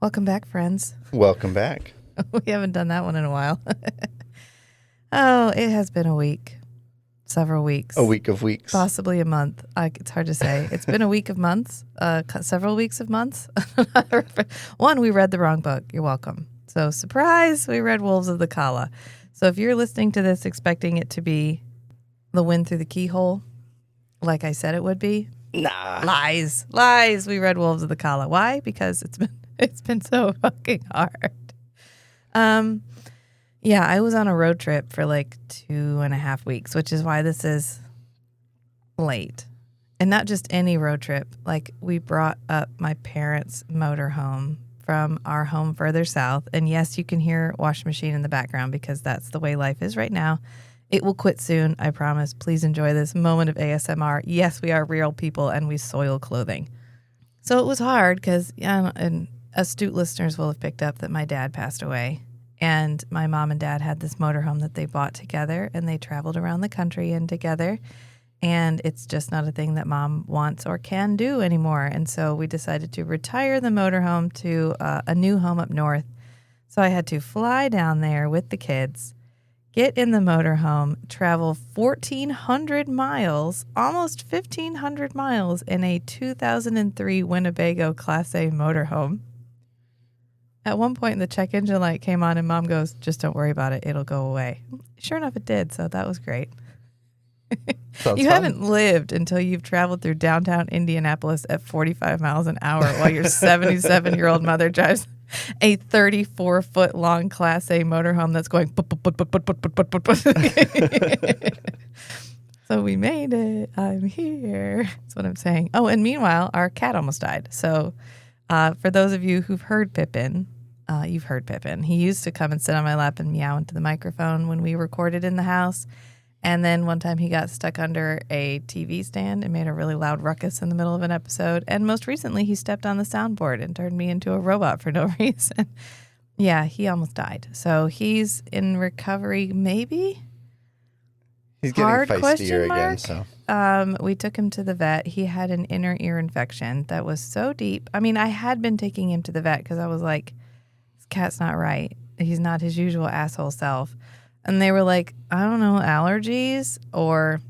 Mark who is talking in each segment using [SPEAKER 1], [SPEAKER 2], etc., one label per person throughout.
[SPEAKER 1] Welcome back, friends.
[SPEAKER 2] Welcome back.
[SPEAKER 1] We haven't done that one in a while. Oh, it has been a week. Several weeks.
[SPEAKER 2] A week of weeks.
[SPEAKER 1] Possibly a month. It's hard to say. It's been a week of months. Several weeks of months. One, we read the wrong book. You're welcome. So, surprise, we read Wolves of the Calla. So, if you're listening to this expecting it to be The Wind Through the Keyhole, like I said it would be,
[SPEAKER 2] Nah.
[SPEAKER 1] Lies. We read Wolves of the Calla. Why? Because it's been so fucking hard. Yeah, I was on a road trip for like 2.5 weeks, which is why this is late. And not just any road trip. Like, we brought up my parents' motorhome from our home further south. And yes, you can hear washing machine in the background because that's the way life is right now. It will quit soon, I promise. Please enjoy this moment of ASMR. Yes, we are real people and we soil clothing. So it was hard because, and astute listeners will have picked up that my dad passed away. And my mom and dad had this motorhome that they bought together, and they traveled around the country and together. And it's just not a thing that mom wants or can do anymore. And so we decided to retire the motorhome to a new home up north. So I had to fly down there with the kids, get in the motorhome, travel 1,400 miles, almost 1,500 miles in a 2003 Winnebago Class A motorhome. At one point, the check engine light came on, and Mom goes, "Just don't worry about it. It'll go away." Sure enough, it did, so that was great. You haven't lived until you've traveled through downtown Indianapolis at 45 miles an hour while your 77-year-old mother drives a 34-foot-long Class A motorhome that's going... So we made it. I'm here. That's what I'm saying. Oh, and meanwhile, our cat almost died. So for those of you who've heard Pippin... you've heard Pippin. He used to come and sit on my lap and meow into the microphone when we recorded in the house. And then one time he got stuck under a TV stand and made a really loud ruckus in the middle of an episode. And most recently, he stepped on the soundboard and turned me into a robot for no reason. Yeah, he almost died. So he's in recovery, maybe?
[SPEAKER 2] He's getting feistier again, so.
[SPEAKER 1] We took him to the vet. He had an inner ear infection that was so deep. I mean, I had been taking him to the vet because I was like, this cat's not right. He's not his usual asshole self. And they were like, I don't know, allergies, or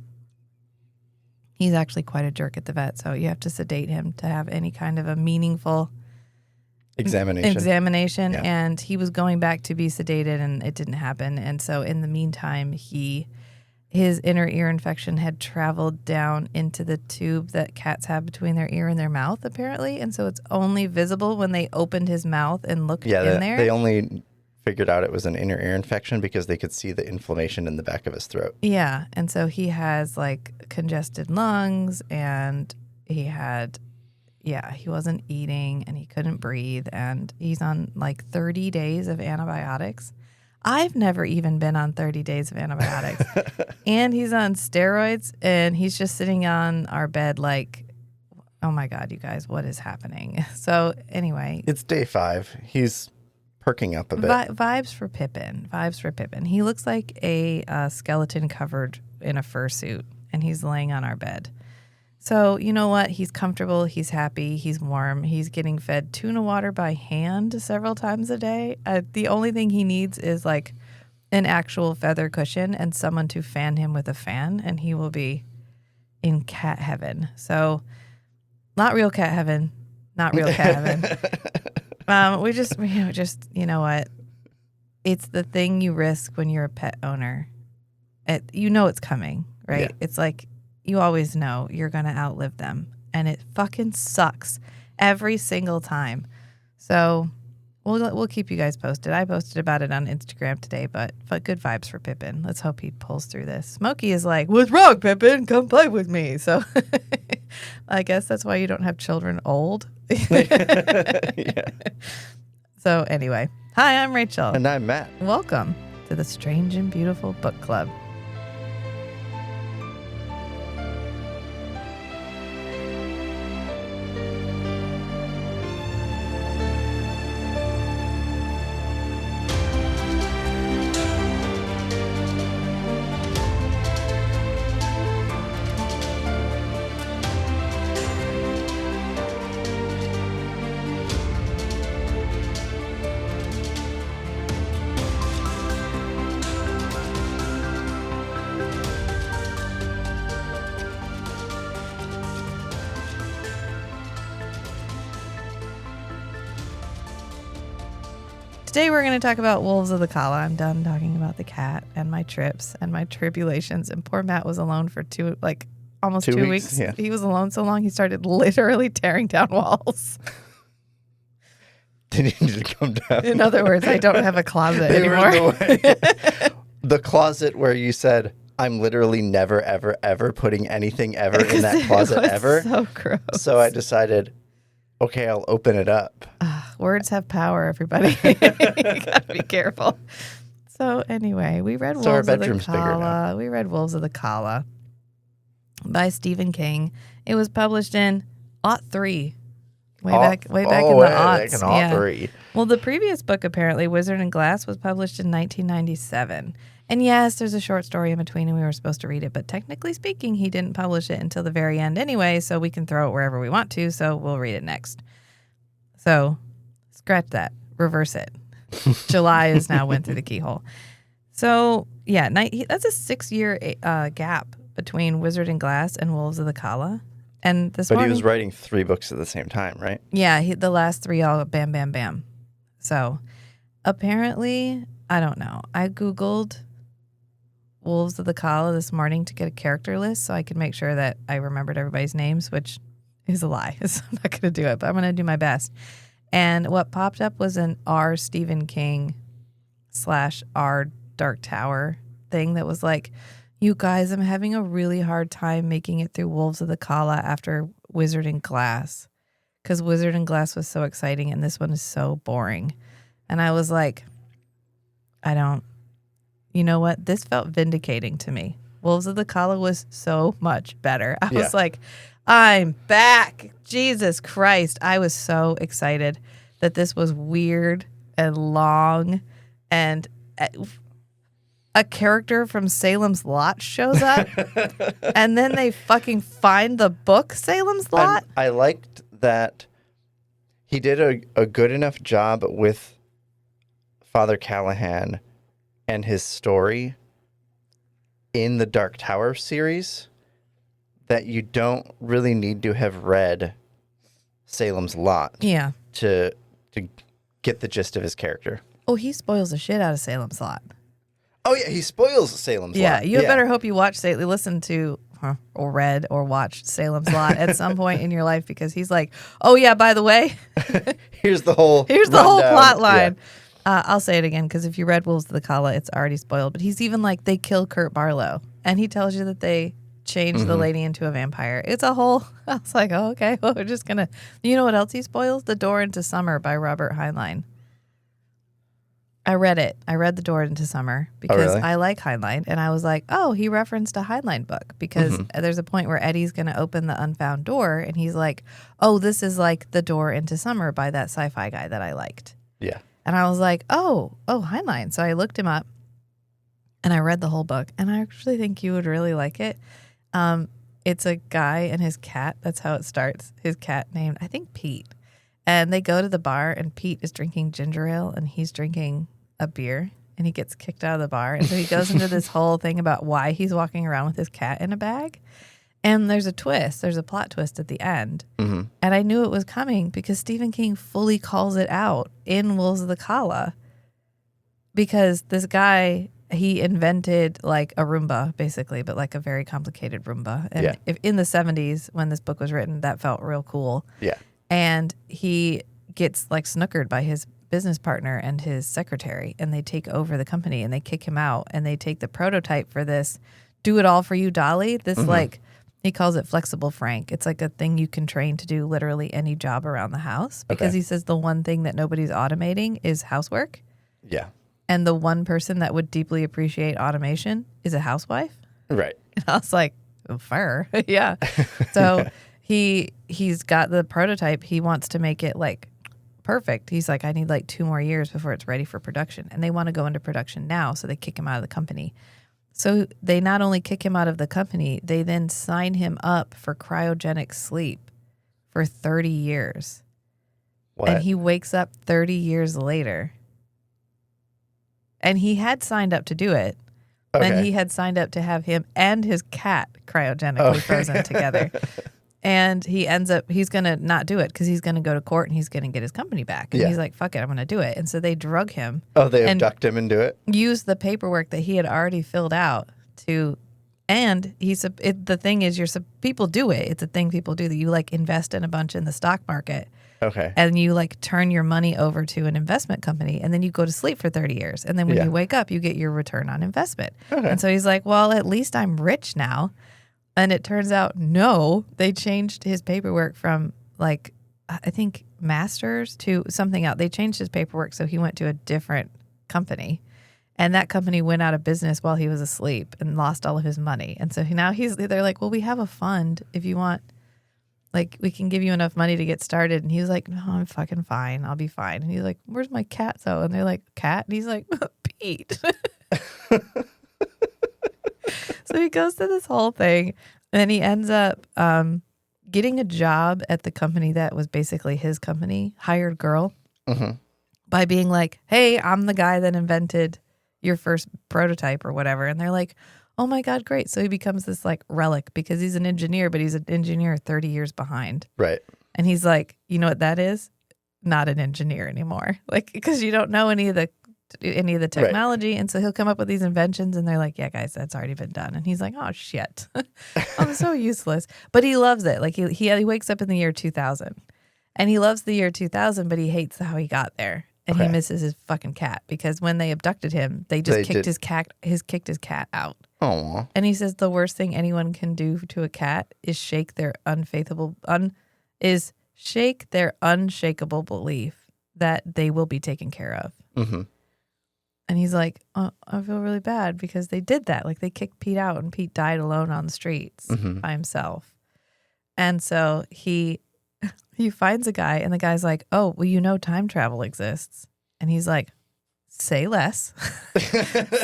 [SPEAKER 1] he's actually quite a jerk at the vet. So you have to sedate him to have any kind of a meaningful examination. Yeah. And he was going back to be sedated, and it didn't happen. And so in the meantime, his inner ear infection had traveled down into the tube that cats have between their ear and their mouth, apparently. And so it's only visible when they opened his mouth and looked in there.
[SPEAKER 2] They only figured out it was an inner ear infection because they could see the inflammation in the back of his throat.
[SPEAKER 1] Yeah. And so he has like congested lungs, and he wasn't eating, and he couldn't breathe, and he's on like 30 days of antibiotics. I've never even been on 30 days of antibiotics. And he's on steroids, and he's just sitting on our bed like, oh my God, you guys, what is happening? So anyway.
[SPEAKER 2] It's day 5. He's perking up a bit.
[SPEAKER 1] Vibes for Pippin. He looks like a skeleton covered in a fursuit, and he's laying on our bed. So you know what? He's comfortable. He's happy. He's warm. He's getting fed tuna water by hand several times a day. The only thing he needs is like an actual feather cushion and someone to fan him with a fan, and he will be in cat heaven. So not real cat heaven. We just, you know what? It's the thing you risk when you're a pet owner. You know it's coming, right? Yeah. It's like you always know you're going to outlive them, and it fucking sucks every single time. So we'll keep you guys posted. I posted about it on Instagram today, but good vibes for Pippin. Let's hope he pulls through this. Smokey is like, "What's wrong, Pippin? Come play with me." So I guess that's why you don't have children old. Yeah. So anyway, hi, I'm Rachel.
[SPEAKER 2] And I'm Matt.
[SPEAKER 1] Welcome to the Strange and Beautiful Book Club. Today we're going to talk about Wolves of the Calla. I'm done talking about the cat and my trips and my tribulations. And poor Matt was alone for almost 2 weeks.
[SPEAKER 2] Yeah.
[SPEAKER 1] He was alone so long he started literally tearing down walls.
[SPEAKER 2] Did he need to come down?
[SPEAKER 1] In other words, I don't have a closet
[SPEAKER 2] They
[SPEAKER 1] anymore.
[SPEAKER 2] were in the way. The closet where you said, I'm literally never, ever, ever putting anything ever in that closet ever.
[SPEAKER 1] So gross.
[SPEAKER 2] So I decided, okay, I'll open it up.
[SPEAKER 1] Words have power, everybody. You gotta be careful. So anyway, we read
[SPEAKER 2] So our
[SPEAKER 1] Wolves of the
[SPEAKER 2] bedroom's bigger now.
[SPEAKER 1] Calla. We read Wolves of the Calla by Stephen King. It was published in '03. Way back in the aughts.
[SPEAKER 2] Back in '03.
[SPEAKER 1] Well, the previous book, apparently, Wizard and Glass, was published in 1997. And yes, there's a short story in between, and we were supposed to read it. But technically speaking, he didn't publish it until the very end anyway, so we can throw it wherever we want to. So we'll read it next. So scratch that. Reverse it. July is now went through the keyhole. So, yeah, that's a 6-year gap between Wizard and Glass and Wolves of the Calla. And this
[SPEAKER 2] But
[SPEAKER 1] morning,
[SPEAKER 2] he was writing 3 books at the same time, right?
[SPEAKER 1] yeah, the last 3 all bam, bam, bam. So apparently, I don't know. I Googled Wolves of the Calla this morning to get a character list so I could make sure that I remembered everybody's names, which is a lie. So I'm not going to do it, but I'm going to do my best. And what popped up was an R. Stephen King / R. Dark Tower thing that was like, you guys, I'm having a really hard time making it through Wolves of the Calla after Wizard and Glass, because Wizard and Glass was so exciting and this one is so boring. And I was like, you know what? This felt vindicating to me. Wolves of the Calla was so much better. I was like, I'm back. Jesus Christ. I was so excited that this was weird and long, and a character from Salem's Lot shows up and then they fucking find the book Salem's Lot.
[SPEAKER 2] I liked that he did a good enough job with Father Callahan and his story in the Dark Tower series that you don't really need to have read Salem's Lot to get the gist of his character.
[SPEAKER 1] Oh, he spoils the shit out of Salem's Lot.
[SPEAKER 2] Oh, yeah, he spoils Salem's Lot.
[SPEAKER 1] Yeah, you better hope you listen to or read or watched Salem's Lot at some point in your life, because he's like, oh, yeah, by the way,
[SPEAKER 2] here's the whole
[SPEAKER 1] plot line. Yeah. I'll say it again, because if you read Wolves of the Calla, it's already spoiled. But he's even like, they kill Kurt Barlow, and he tells you that they changed the lady into a vampire. It's a whole, I was like, oh, okay, well, we're just going to, you know what else he spoils? The Door into Summer by Robert Heinlein. I read it. I read The Door into Summer because I like Heinlein. And I was like, oh, he referenced a Heinlein book, because there's a point where Eddie's going to open the unfound door. And he's like, oh, this is like The Door into Summer by that sci-fi guy that I liked.
[SPEAKER 2] Yeah.
[SPEAKER 1] And I was like, oh, Heinlein. So I looked him up and I read the whole book. And I actually think you would really like it. It's a guy and his cat. That's how it starts. His cat named, I think, Pete. And they go to the bar and Pete is drinking ginger ale and he's drinking a beer, and he gets kicked out of the bar. And so he goes into this whole thing about why he's walking around with his cat in a bag. And there's a twist. There's a plot twist at the end. Mm-hmm. And I knew it was coming because Stephen King fully calls it out in Wolves of the Calla, because this guy, he invented like a Roomba, basically, but like a very complicated Roomba. And if in the 70s, when this book was written, that felt real cool.
[SPEAKER 2] Yeah.
[SPEAKER 1] And he gets like snookered by his business partner and his secretary, and they take over the company and they kick him out, and they take the prototype for this do it all for you dolly. This like, he calls it Flexible Frank. It's like a thing you can train to do literally any job around the house, because he says the one thing that nobody's automating is housework. Yeah. And the one person that would deeply appreciate automation is a housewife. Right. And I was like, oh, fair. Yeah. So he's got the prototype. He wants to make it like perfect. He's like, I need like 2 more years before it's ready for production. And they want to go into production now, so they kick him out of the company. So they not only kick him out of the company, they then sign him up for cryogenic sleep for 30 years. What? And he wakes up 30 years later. And he had signed up to do it. Okay. And he had signed up to have him and his cat cryogenically frozen together. And he's going to not do it because he's going to go to court and he's going to get his company back. And
[SPEAKER 2] Yeah.
[SPEAKER 1] he's like, fuck it, I'm going to do it. And so they drug him.
[SPEAKER 2] Oh, they
[SPEAKER 1] and
[SPEAKER 2] abduct him and do it?
[SPEAKER 1] use the paperwork that he had already filled out to, and the thing is, people do it. It's a thing people do, that you like invest in a bunch in the stock market.
[SPEAKER 2] Okay.
[SPEAKER 1] And you like turn your money over to an investment company, and then you go to sleep for 30 years. And then when
[SPEAKER 2] Yeah.
[SPEAKER 1] you wake up, you get your return on investment.
[SPEAKER 2] Okay.
[SPEAKER 1] And so he's like, well, at least I'm rich now. And it turns out, no, they changed his paperwork from like, I think masters to something else. They changed his paperwork so he went to a different company. And that company went out of business while he was asleep and lost all of his money. And so now they're like, well, we have a fund if you want, like, we can give you enough money to get started. And he was like, no, I'm fucking fine. I'll be fine. And he's like, where's my cat though? And they're like, cat? And he's like, Pete. So he goes to this whole thing, and then he ends up getting a job at the company that was basically his company, hired girl, by being like, hey, I'm the guy that invented your first prototype or whatever. And they're like, oh my God, great. So he becomes this like relic because he's an engineer, but he's an engineer 30 years behind.
[SPEAKER 2] Right.
[SPEAKER 1] And he's like, you know what that is? Not an engineer anymore. Like, because you don't know any of the technology. Right. And so he'll come up with these inventions and they're like, yeah, guys, that's already been done. And he's like, oh shit, I'm so useless. But he loves it. Like he wakes up in the year 2000 and he loves the year 2000, but he hates how he got there. And he misses his fucking cat because when they abducted him, they kicked his cat out.
[SPEAKER 2] Oh.
[SPEAKER 1] And he says the worst thing anyone can do to a cat is shake their unshakable belief that they will be taken care of.
[SPEAKER 2] Mm-hmm.
[SPEAKER 1] And he's like, oh, I feel really bad because they did that. Like they kicked Pete out and Pete died alone on the streets by himself. And so he finds a guy and the guy's like, oh, well, you know, time travel exists. And he's like, say less,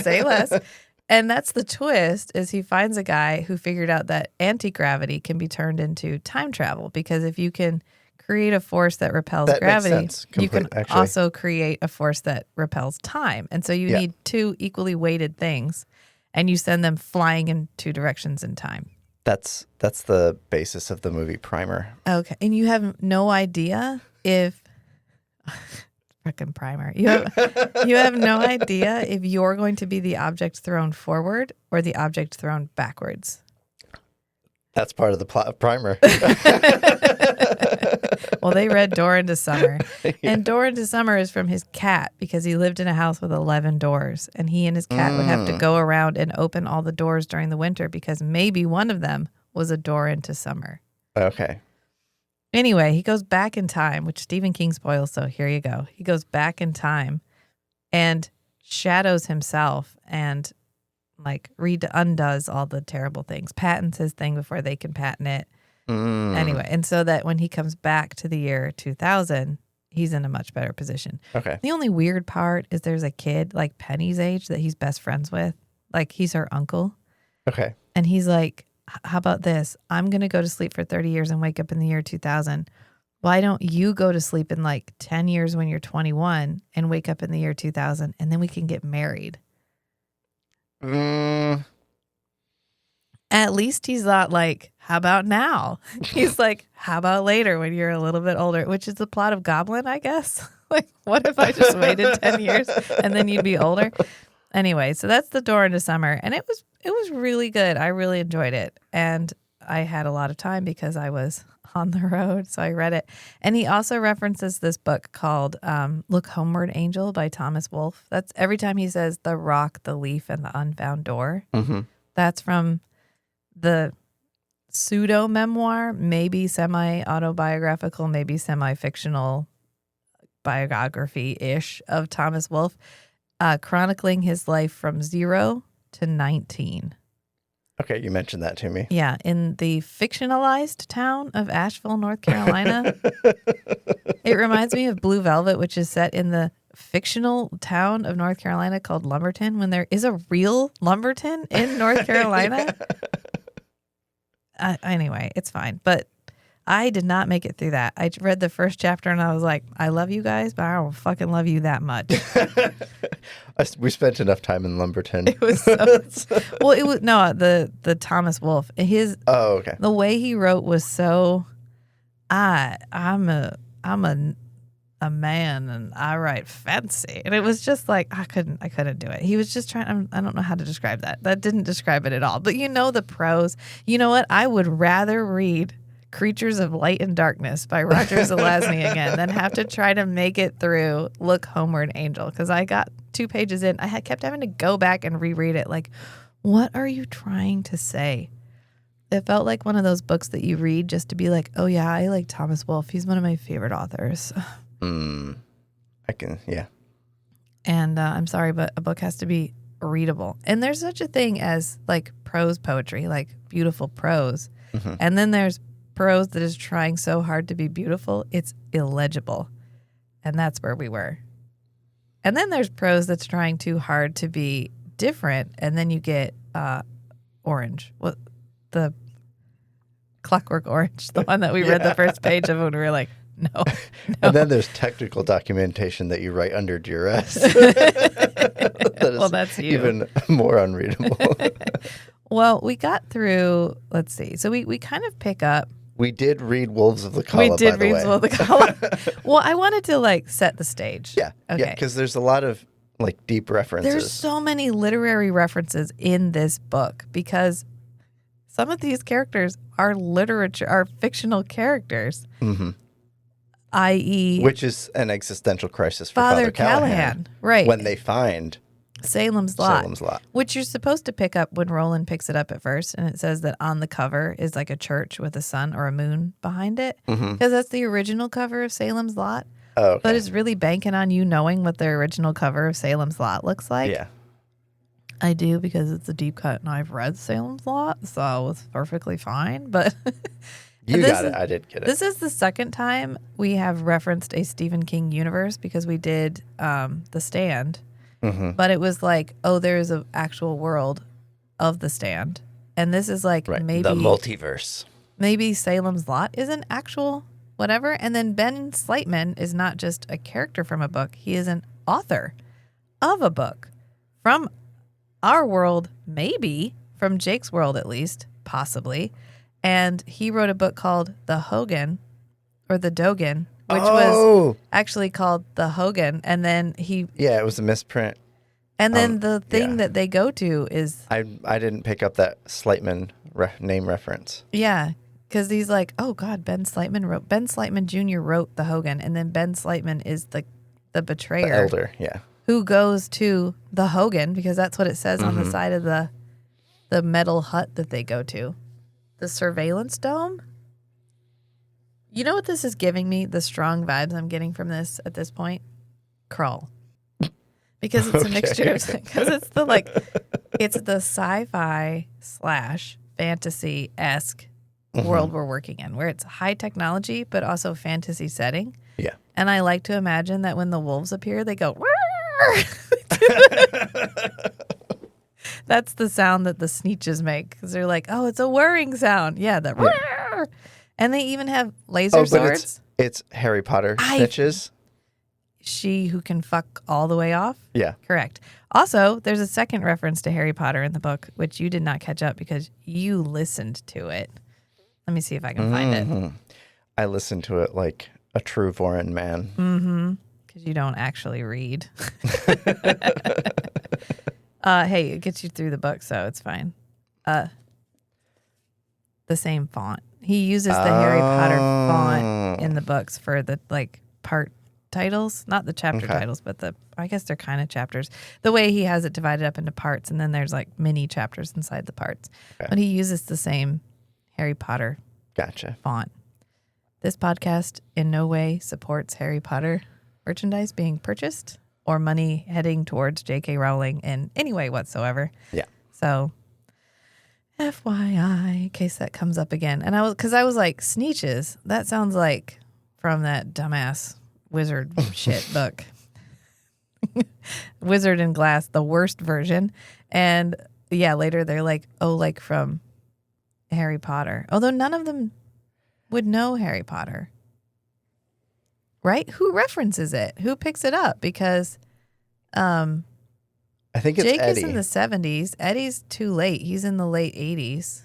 [SPEAKER 1] say less. And that's the twist is he finds a guy who figured out that anti-gravity can be turned into time travel because if you can create a force that repels gravity, you can also create a force that repels time. And so you need two equally weighted things and you send them flying in two directions in time. That's
[SPEAKER 2] the basis of the movie Primer.
[SPEAKER 1] Okay. And you have no idea if frickin' Primer. You have no idea if you're going to be the object thrown forward or the object thrown backwards.
[SPEAKER 2] That's part of the plot of Primer.
[SPEAKER 1] Well, they read Door into Summer. Yeah. And Door into Summer is from his cat because he lived in a house with 11 doors. And he and his cat would have to go around and open all the doors during the winter because maybe one of them was a door into summer.
[SPEAKER 2] Okay.
[SPEAKER 1] Anyway, he goes back in time, which Stephen King spoils, so here you go. He goes back in time and shadows himself and like undoes all the terrible things, patents his thing before they can patent it. Anyway, and so that when he comes back to the year 2000, he's in a much better position.
[SPEAKER 2] Okay.
[SPEAKER 1] The only weird part is there's a kid like Penny's age that he's best friends with. Like he's her uncle.
[SPEAKER 2] Okay.
[SPEAKER 1] And he's like, how about this? I'm going to go to sleep for 30 years and wake up in the year 2000. Why don't you go to sleep in like 10 years when you're 21 and wake up in the year 2000 and then we can get married? At least he's not like, how about now? He's like, how about later when you're a little bit older, which is the plot of Goblin, I guess. Like, what if I just waited 10 years and then you'd be older? Anyway, so that's The Door into Summer. And it was really good. I really enjoyed it. And I had a lot of time because I was on the road, so I read it. And he also references this book called Look Homeward, Angel by Thomas Wolfe. That's every time he says the rock, the leaf, and the unfound door. Mm-hmm. That's from the pseudo memoir, maybe semi-autobiographical, maybe semi-fictional biography-ish of Thomas Wolfe, chronicling his life from 0 to 19.
[SPEAKER 2] Okay, you mentioned that to me.
[SPEAKER 1] Yeah, in the fictionalized town of Asheville, North Carolina. It reminds me of Blue Velvet, which is set in the fictional town of North Carolina called Lumberton, when there is a real Lumberton in North Carolina. Anyway, it's fine. But I did not make it through that. I read the first chapter and I was like, I love you guys, but I don't fucking love you that much.
[SPEAKER 2] We spent enough time in Lumberton.
[SPEAKER 1] It was so, well, it was no the Thomas Wolfe.
[SPEAKER 2] Oh, okay.
[SPEAKER 1] The way he wrote was so I'm a man and I write fancy. And it was just like I couldn't do it. He was just trying I don't know how to describe that. That didn't describe it at all. But the prose. You know what? I would rather read Creatures of Light and Darkness by Roger Zelazny again than have to try to make it through Look Homeward Angel, because I got 2 pages in. I kept having to go back and reread it. Like, what are you trying to say? It felt like one of those books that you read just to be like, oh yeah, I like Thomas Wolfe. He's one of my favorite authors.
[SPEAKER 2] Yeah.
[SPEAKER 1] And I'm sorry, but a book has to be readable. And there's such a thing as like prose poetry, like beautiful prose.
[SPEAKER 2] Mm-hmm.
[SPEAKER 1] And then there's prose that is trying so hard to be beautiful, it's illegible. And that's where we were. And then there's prose that's trying too hard to be different. And then you get Orange. The Clockwork Orange, the one that we read the first page of when we were like, no.
[SPEAKER 2] And then there's technical documentation that you write under duress.
[SPEAKER 1] Well, that's you.
[SPEAKER 2] Even more unreadable.
[SPEAKER 1] Well, we got through, let's see. So we kind of pick up.
[SPEAKER 2] We did read Wolves of the Calla,
[SPEAKER 1] We did
[SPEAKER 2] by the
[SPEAKER 1] read
[SPEAKER 2] way.
[SPEAKER 1] Wolves of the Calla. Well, I wanted to set the stage.
[SPEAKER 2] Yeah.
[SPEAKER 1] Okay.
[SPEAKER 2] Yeah, because there's a lot of deep references.
[SPEAKER 1] There's so many literary references in this book because some of these characters are fictional characters.
[SPEAKER 2] Mm-hmm.
[SPEAKER 1] I.e.
[SPEAKER 2] Which is an existential crisis for
[SPEAKER 1] Father
[SPEAKER 2] Callahan.
[SPEAKER 1] Right.
[SPEAKER 2] When they find
[SPEAKER 1] Salem's Lot.
[SPEAKER 2] Lot.
[SPEAKER 1] Which you're supposed to pick up when Roland picks it up at first. And it says that on the cover is like a church with a sun or a moon behind it. Because that's the original cover of Salem's Lot.
[SPEAKER 2] Oh, okay.
[SPEAKER 1] But it's really banking on you knowing what the original cover of Salem's Lot looks like.
[SPEAKER 2] Yeah.
[SPEAKER 1] I do, because it's a deep cut and I've read Salem's Lot, so it's perfectly fine. But
[SPEAKER 2] You got it. I did get it.
[SPEAKER 1] This is the second time we have referenced a Stephen King universe, because we did The Stand.
[SPEAKER 2] Mm-hmm.
[SPEAKER 1] But it was like, oh, there's an actual world of The Stand. And this is like maybe
[SPEAKER 2] the multiverse.
[SPEAKER 1] Maybe Salem's Lot is an actual whatever. And then Ben Slightman is not just a character from a book. He is an author of a book from our world, maybe from Jake's world at least, possibly. And he wrote a book called The Hogan or The Dogan, which was actually called The Hogan. And then
[SPEAKER 2] it was a misprint.
[SPEAKER 1] And then the thing that they go to is...
[SPEAKER 2] I didn't pick up that Slightman name reference.
[SPEAKER 1] Yeah, because he's like, oh, God, Ben Slightman Jr. wrote The Hogan, and then Ben Slightman is the betrayer.
[SPEAKER 2] The elder, yeah.
[SPEAKER 1] Who goes to The Hogan, because that's what it says on the side of the metal hut that they go to. The surveillance dome? You know what this is giving me? The strong vibes I'm getting from this at this point? Krull. Because it's a mixture of, because it's the sci-fi / fantasy-esque world we're working in, where it's high technology, but also fantasy setting.
[SPEAKER 2] Yeah.
[SPEAKER 1] And I like to imagine that when the wolves appear, they go, that's the sound that the Sneetches make, because they're like, oh, it's a whirring sound. Yeah, and they even have laser swords.
[SPEAKER 2] It's Harry Potter snitches.
[SPEAKER 1] She who can fuck all the way off?
[SPEAKER 2] Yeah.
[SPEAKER 1] Correct. Also, there's a second reference to Harry Potter in the book, which you did not catch up because you listened to it. Let me see if I can find it.
[SPEAKER 2] I listened to it like a true foreign man.
[SPEAKER 1] Mm-hmm. Because you don't actually read. Hey, it gets you through the book, so it's fine. The same font. He uses the Harry Potter font in the books for the part titles, not the chapter titles, but I guess they're kind of chapters. The way he has it divided up into parts, and then there's mini chapters inside the parts. Okay. But he uses the same Harry Potter font. This podcast in no way supports Harry Potter merchandise being purchased or money heading towards J.K. Rowling in any way whatsoever.
[SPEAKER 2] Yeah.
[SPEAKER 1] So, FYI, in case that comes up again. And I was like, Sneetches, that sounds like from that dumbass wizard shit book. Wizard in Glass, the worst version. And yeah, later they're like, oh, like from Harry Potter. Although none of them would know Harry Potter. Right? Who references it? Who picks it up? Because
[SPEAKER 2] I think it's
[SPEAKER 1] Jake
[SPEAKER 2] Eddie.
[SPEAKER 1] is in the 70s. Eddie's too late. He's in the late 80s.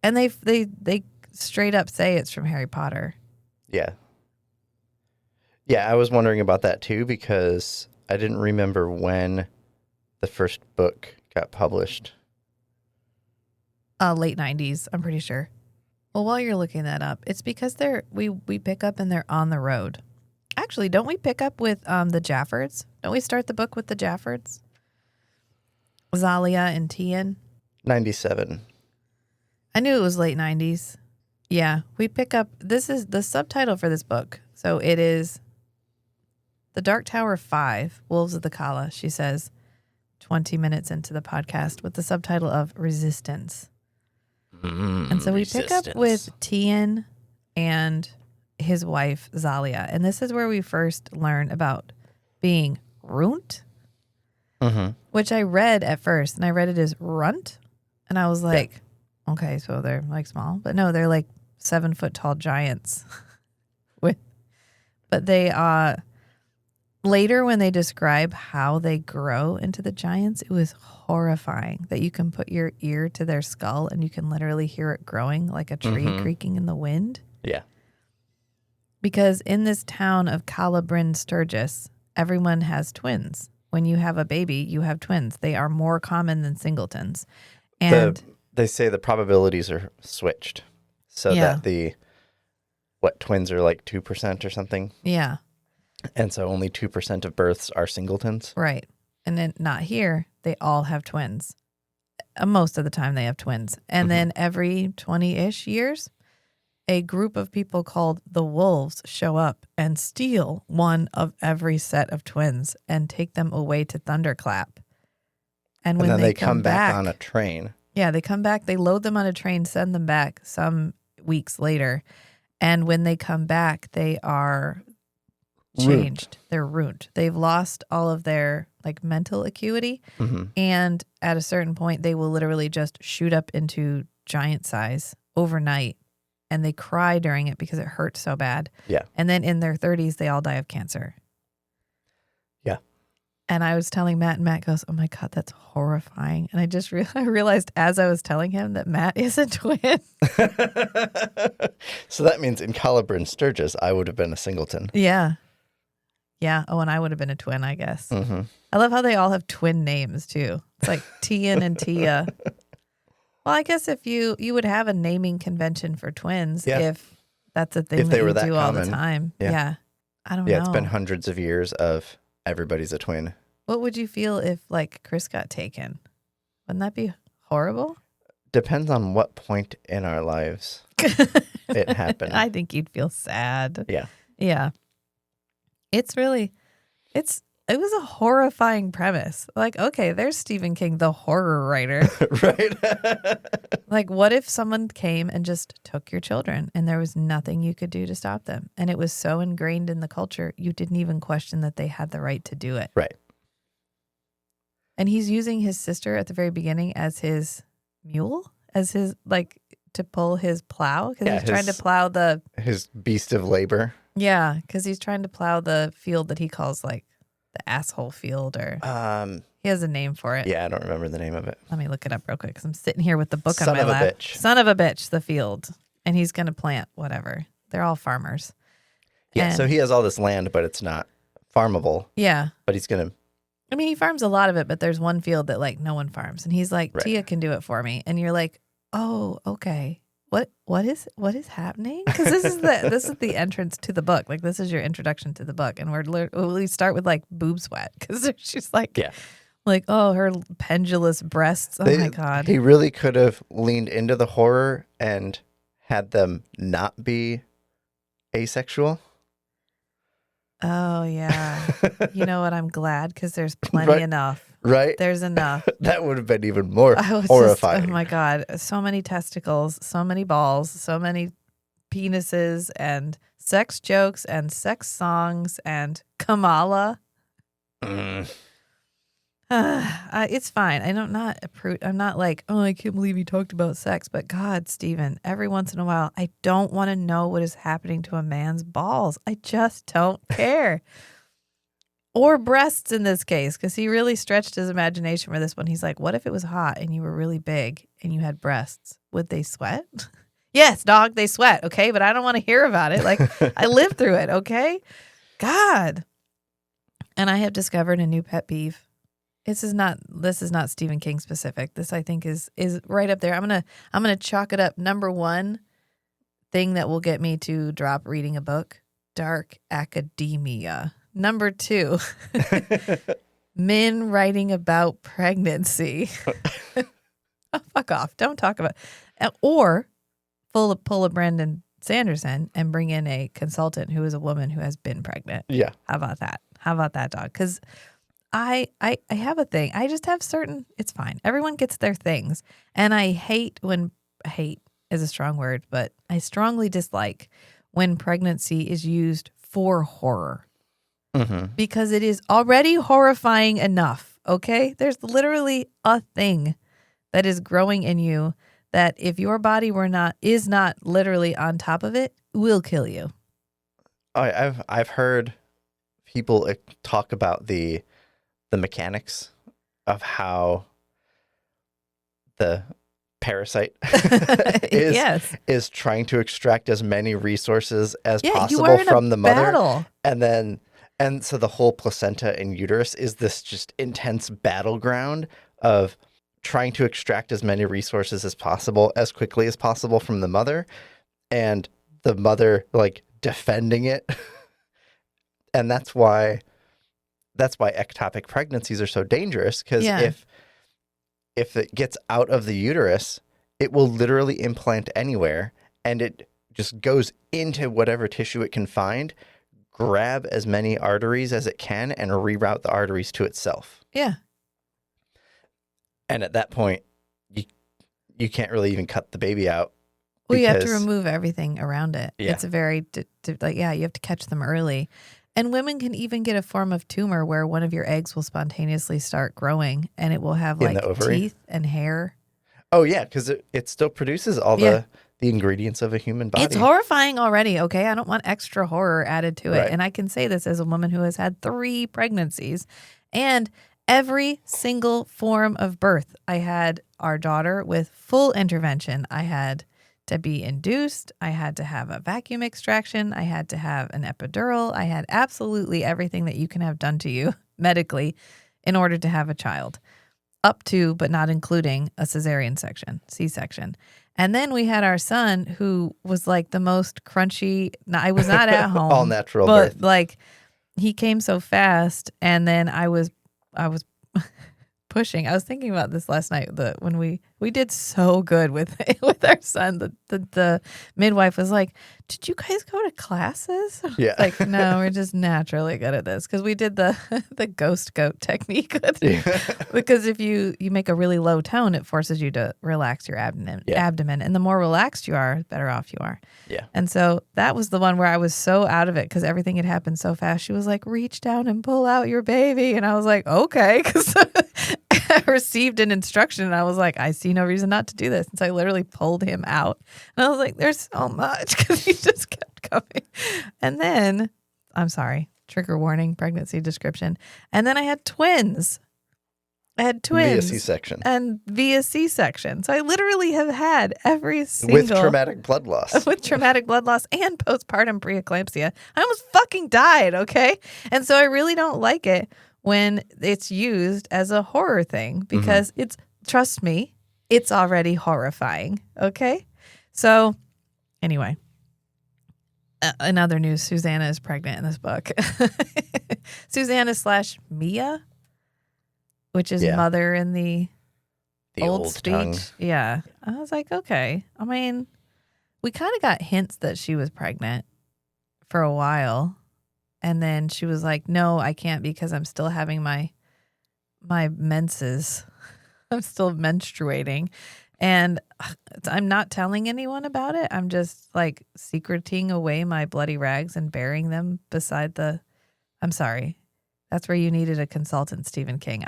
[SPEAKER 1] And they straight up say it's from Harry Potter.
[SPEAKER 2] Yeah. Yeah, I was wondering about that too because I didn't remember when the first book got published.
[SPEAKER 1] Late 90s, I'm pretty sure. Well, while you're looking that up, it's because we pick up and they're on the road. Actually, don't we pick up with the Jaffords? Don't we start the book with the Jaffords? Zalia and Tian?
[SPEAKER 2] 97.
[SPEAKER 1] I knew it was late 90s. Yeah, we pick up. This is the subtitle for this book. So it is The Dark Tower 5, Wolves of the Calla, she says 20 minutes into the podcast with the subtitle of Resistance. And so we pick up with Tian and his wife, Zalia. And this is where we first learn about being runt, which I read at first. And I read it as runt. And I was like, okay, so they're like small. But no, they're like 7 foot tall giants. But they later when they describe how they grow into the giants, it was horrifying that you can put your ear to their skull and you can literally hear it growing like a tree creaking in the wind.
[SPEAKER 2] Yeah.
[SPEAKER 1] Because in this town of Calla Bryn Sturgis, everyone has twins. When you have a baby, you have twins. They are more common than singletons. And
[SPEAKER 2] They say the probabilities are switched so that twins are like 2% or something.
[SPEAKER 1] yeah,
[SPEAKER 2] And so only 2% of births are singletons.
[SPEAKER 1] right. And then not here, they all have twins. Most of the time they have twins. And then every 20-ish years, a group of people called the Wolves show up and steal one of every set of twins and take them away to Thunderclap. And when
[SPEAKER 2] then
[SPEAKER 1] they
[SPEAKER 2] come back on a train.
[SPEAKER 1] Yeah, they come back, they load them on a train, send them back some weeks later. And when they come back, they are changed. They're ruined. They've lost all of their like mental acuity. And at a certain point, they will literally just shoot up into giant size overnight. And they cry during it because it hurts so bad.
[SPEAKER 2] Yeah.
[SPEAKER 1] And then in their 30s, they all die of cancer.
[SPEAKER 2] Yeah.
[SPEAKER 1] And I was telling Matt, and Matt goes, "Oh my God, that's horrifying." And I just I realized as I was telling him that Matt is a twin.
[SPEAKER 2] So that means in Calla Bryn Sturgis, I would have been a singleton.
[SPEAKER 1] Yeah. Yeah. Oh, and I would have been a twin, I guess.
[SPEAKER 2] Mm-hmm.
[SPEAKER 1] I love how they all have twin names too. It's like Tian and Tia. Well, I guess if you would have a naming convention for twins if that's a thing
[SPEAKER 2] If
[SPEAKER 1] that
[SPEAKER 2] they
[SPEAKER 1] you
[SPEAKER 2] were that
[SPEAKER 1] do all the
[SPEAKER 2] common.
[SPEAKER 1] time.
[SPEAKER 2] Yeah.
[SPEAKER 1] Yeah. I don't know.
[SPEAKER 2] Yeah, it's been hundreds of years of everybody's a twin.
[SPEAKER 1] What would you feel if like Chris got taken? Wouldn't that be horrible?
[SPEAKER 2] Depends on what point in our lives it happened.
[SPEAKER 1] I think you'd feel sad.
[SPEAKER 2] Yeah.
[SPEAKER 1] Yeah. It was a horrifying premise. Like, okay, there's Stephen King, the horror writer.
[SPEAKER 2] Right.
[SPEAKER 1] Like, what if someone came and just took your children and there was nothing you could do to stop them? And it was so ingrained in the culture, you didn't even question that they had the right to do it.
[SPEAKER 2] Right.
[SPEAKER 1] And he's using his sister at the very beginning as his mule, as his, like, to pull his plow. Because he's trying to plow
[SPEAKER 2] his beast of labor.
[SPEAKER 1] Yeah, because he's trying to plow the field that he calls, like, the asshole field, or he has a name for it.
[SPEAKER 2] Yeah, I don't remember the name of it.
[SPEAKER 1] Let me look it up real quick because I'm sitting here with the book
[SPEAKER 2] Son
[SPEAKER 1] on my
[SPEAKER 2] of a
[SPEAKER 1] lap.
[SPEAKER 2] bitch.
[SPEAKER 1] Son of a bitch, the field. And he's going to plant whatever. They're all farmers.
[SPEAKER 2] Yeah,
[SPEAKER 1] And-
[SPEAKER 2] so he has all this land, but it's not farmable.
[SPEAKER 1] Yeah.
[SPEAKER 2] But he's going to...
[SPEAKER 1] I mean, he farms a lot of it, but there's one field that, like, no one farms. And he's like,
[SPEAKER 2] Right.
[SPEAKER 1] Tia can do it for me. And you're like, oh, okay. What is happening? Because this is the entrance to the book. Like, this is your introduction to the book, and we start with like boob sweat because she's like, like, oh, her pendulous breasts. Oh my God.
[SPEAKER 2] He really could have leaned into the horror and had them not be asexual.
[SPEAKER 1] Oh yeah. You know what? I'm glad because there's plenty
[SPEAKER 2] Right.
[SPEAKER 1] enough.
[SPEAKER 2] Right?
[SPEAKER 1] There's enough.
[SPEAKER 2] That would have been even more
[SPEAKER 1] I was
[SPEAKER 2] horrifying.
[SPEAKER 1] oh my God. So many testicles, so many balls, so many penises, and sex jokes and sex songs and Kamala.
[SPEAKER 2] Mm.
[SPEAKER 1] It's fine. I'm not like, oh, I can't believe you talked about sex. But God, Stephen, every once in a while, I don't want to know what is happening to a man's balls. I just don't care. Or breasts in this case, because he really stretched his imagination for this one. He's like, what if it was hot and you were really big and you had breasts? Would they sweat? Yes, dog, they sweat. Okay, but I don't want to hear about it. Like, I lived through it. Okay, God. And I have discovered a new pet peeve. This is not Stephen King specific. This I think is right up there. I'm gonna chalk it up. Number one thing that will get me to drop reading a book: dark academia. Number two, men writing about pregnancy. Oh, fuck off! Don't talk about. Or pull a Brandon Sanderson and bring in a consultant who is a woman who has been pregnant.
[SPEAKER 2] Yeah.
[SPEAKER 1] How about that? How about that, dog? Because I have a thing. I just have it's fine. Everyone gets their things. And I hate is a strong word, but I strongly dislike when pregnancy is used for horror.
[SPEAKER 2] Mm-hmm.
[SPEAKER 1] Because it is already horrifying enough, okay? There's literally a thing that is growing in you that if your body is not literally on top of it, will kill you.
[SPEAKER 2] I've heard people talk about the mechanics of how the parasite is trying to extract as many resources as possible from the mother. And so the whole placenta and uterus is this just intense battleground of trying to extract as many resources as possible, as quickly as possible from the mother, and the mother like defending it. And that's why ectopic pregnancies are so dangerous, because if it gets out of the uterus, it will literally implant anywhere, and it just goes into whatever tissue it can find, grab as many arteries as it can, and reroute the arteries to itself.
[SPEAKER 1] Yeah.
[SPEAKER 2] And at that point, you can't really even cut the baby out.
[SPEAKER 1] Well, you have to remove everything around it.
[SPEAKER 2] Yeah.
[SPEAKER 1] It's a very, you have to catch them early. And women can even get a form of tumor where one of your eggs will spontaneously start growing, and it will have like teeth and hair.
[SPEAKER 2] Oh, yeah, because it still produces all the ingredients of a human body.
[SPEAKER 1] It's horrifying already, okay? I don't want extra horror added to it.
[SPEAKER 2] Right.
[SPEAKER 1] And I can say this as a woman who has had 3 pregnancies. And every single form of birth, I had our daughter with full intervention. I had to be induced. I had to have a vacuum extraction. I had to have an epidural. I had absolutely everything that you can have done to you medically in order to have a child, up to but not including a cesarean section, C-section. And then we had our son, who was like the most crunchy. I was not at home.
[SPEAKER 2] All natural
[SPEAKER 1] but
[SPEAKER 2] birth.
[SPEAKER 1] Like he came so fast, and then I was pushing. I was thinking about this last night. When we did so good with our son. The midwife was like, "Did you guys go to classes?"
[SPEAKER 2] Yeah.
[SPEAKER 1] Like, no, we're just naturally good at this because we did the ghost goat technique. Because if you make a really low tone, it forces you to relax your abdomen, and the more relaxed you are, the better off you are.
[SPEAKER 2] Yeah.
[SPEAKER 1] And so that was the one where I was so out of it because everything had happened so fast. She was like, "Reach down and pull out your baby," and I was like, "Okay," because I received an instruction, and I was like, "I see no reason not to do this." And so I literally pulled him out, and I was like, "There's so much," because he just kept coming. And then, I'm sorry, trigger warning, pregnancy description. And then I had twins.
[SPEAKER 2] Via C-section.
[SPEAKER 1] And via C-section. So I literally have had every single...
[SPEAKER 2] With traumatic blood loss.
[SPEAKER 1] With traumatic blood loss and postpartum preeclampsia. I almost fucking died, okay? And so I really don't like it when it's used as a horror thing because it's, trust me, it's already horrifying, okay? So anyway, in other news, Susanna is pregnant in this book. Susanna/Mia, which is mother in the old speech.
[SPEAKER 2] Tongue.
[SPEAKER 1] Yeah. I was like, okay. I mean, we kind of got hints that she was pregnant for a while. And then she was like, no, I can't because I'm still having my menses. I'm still menstruating. And I'm not telling anyone about it. I'm just like secreting away my bloody rags and burying them beside I'm sorry. That's where you needed a consultant, Stephen King.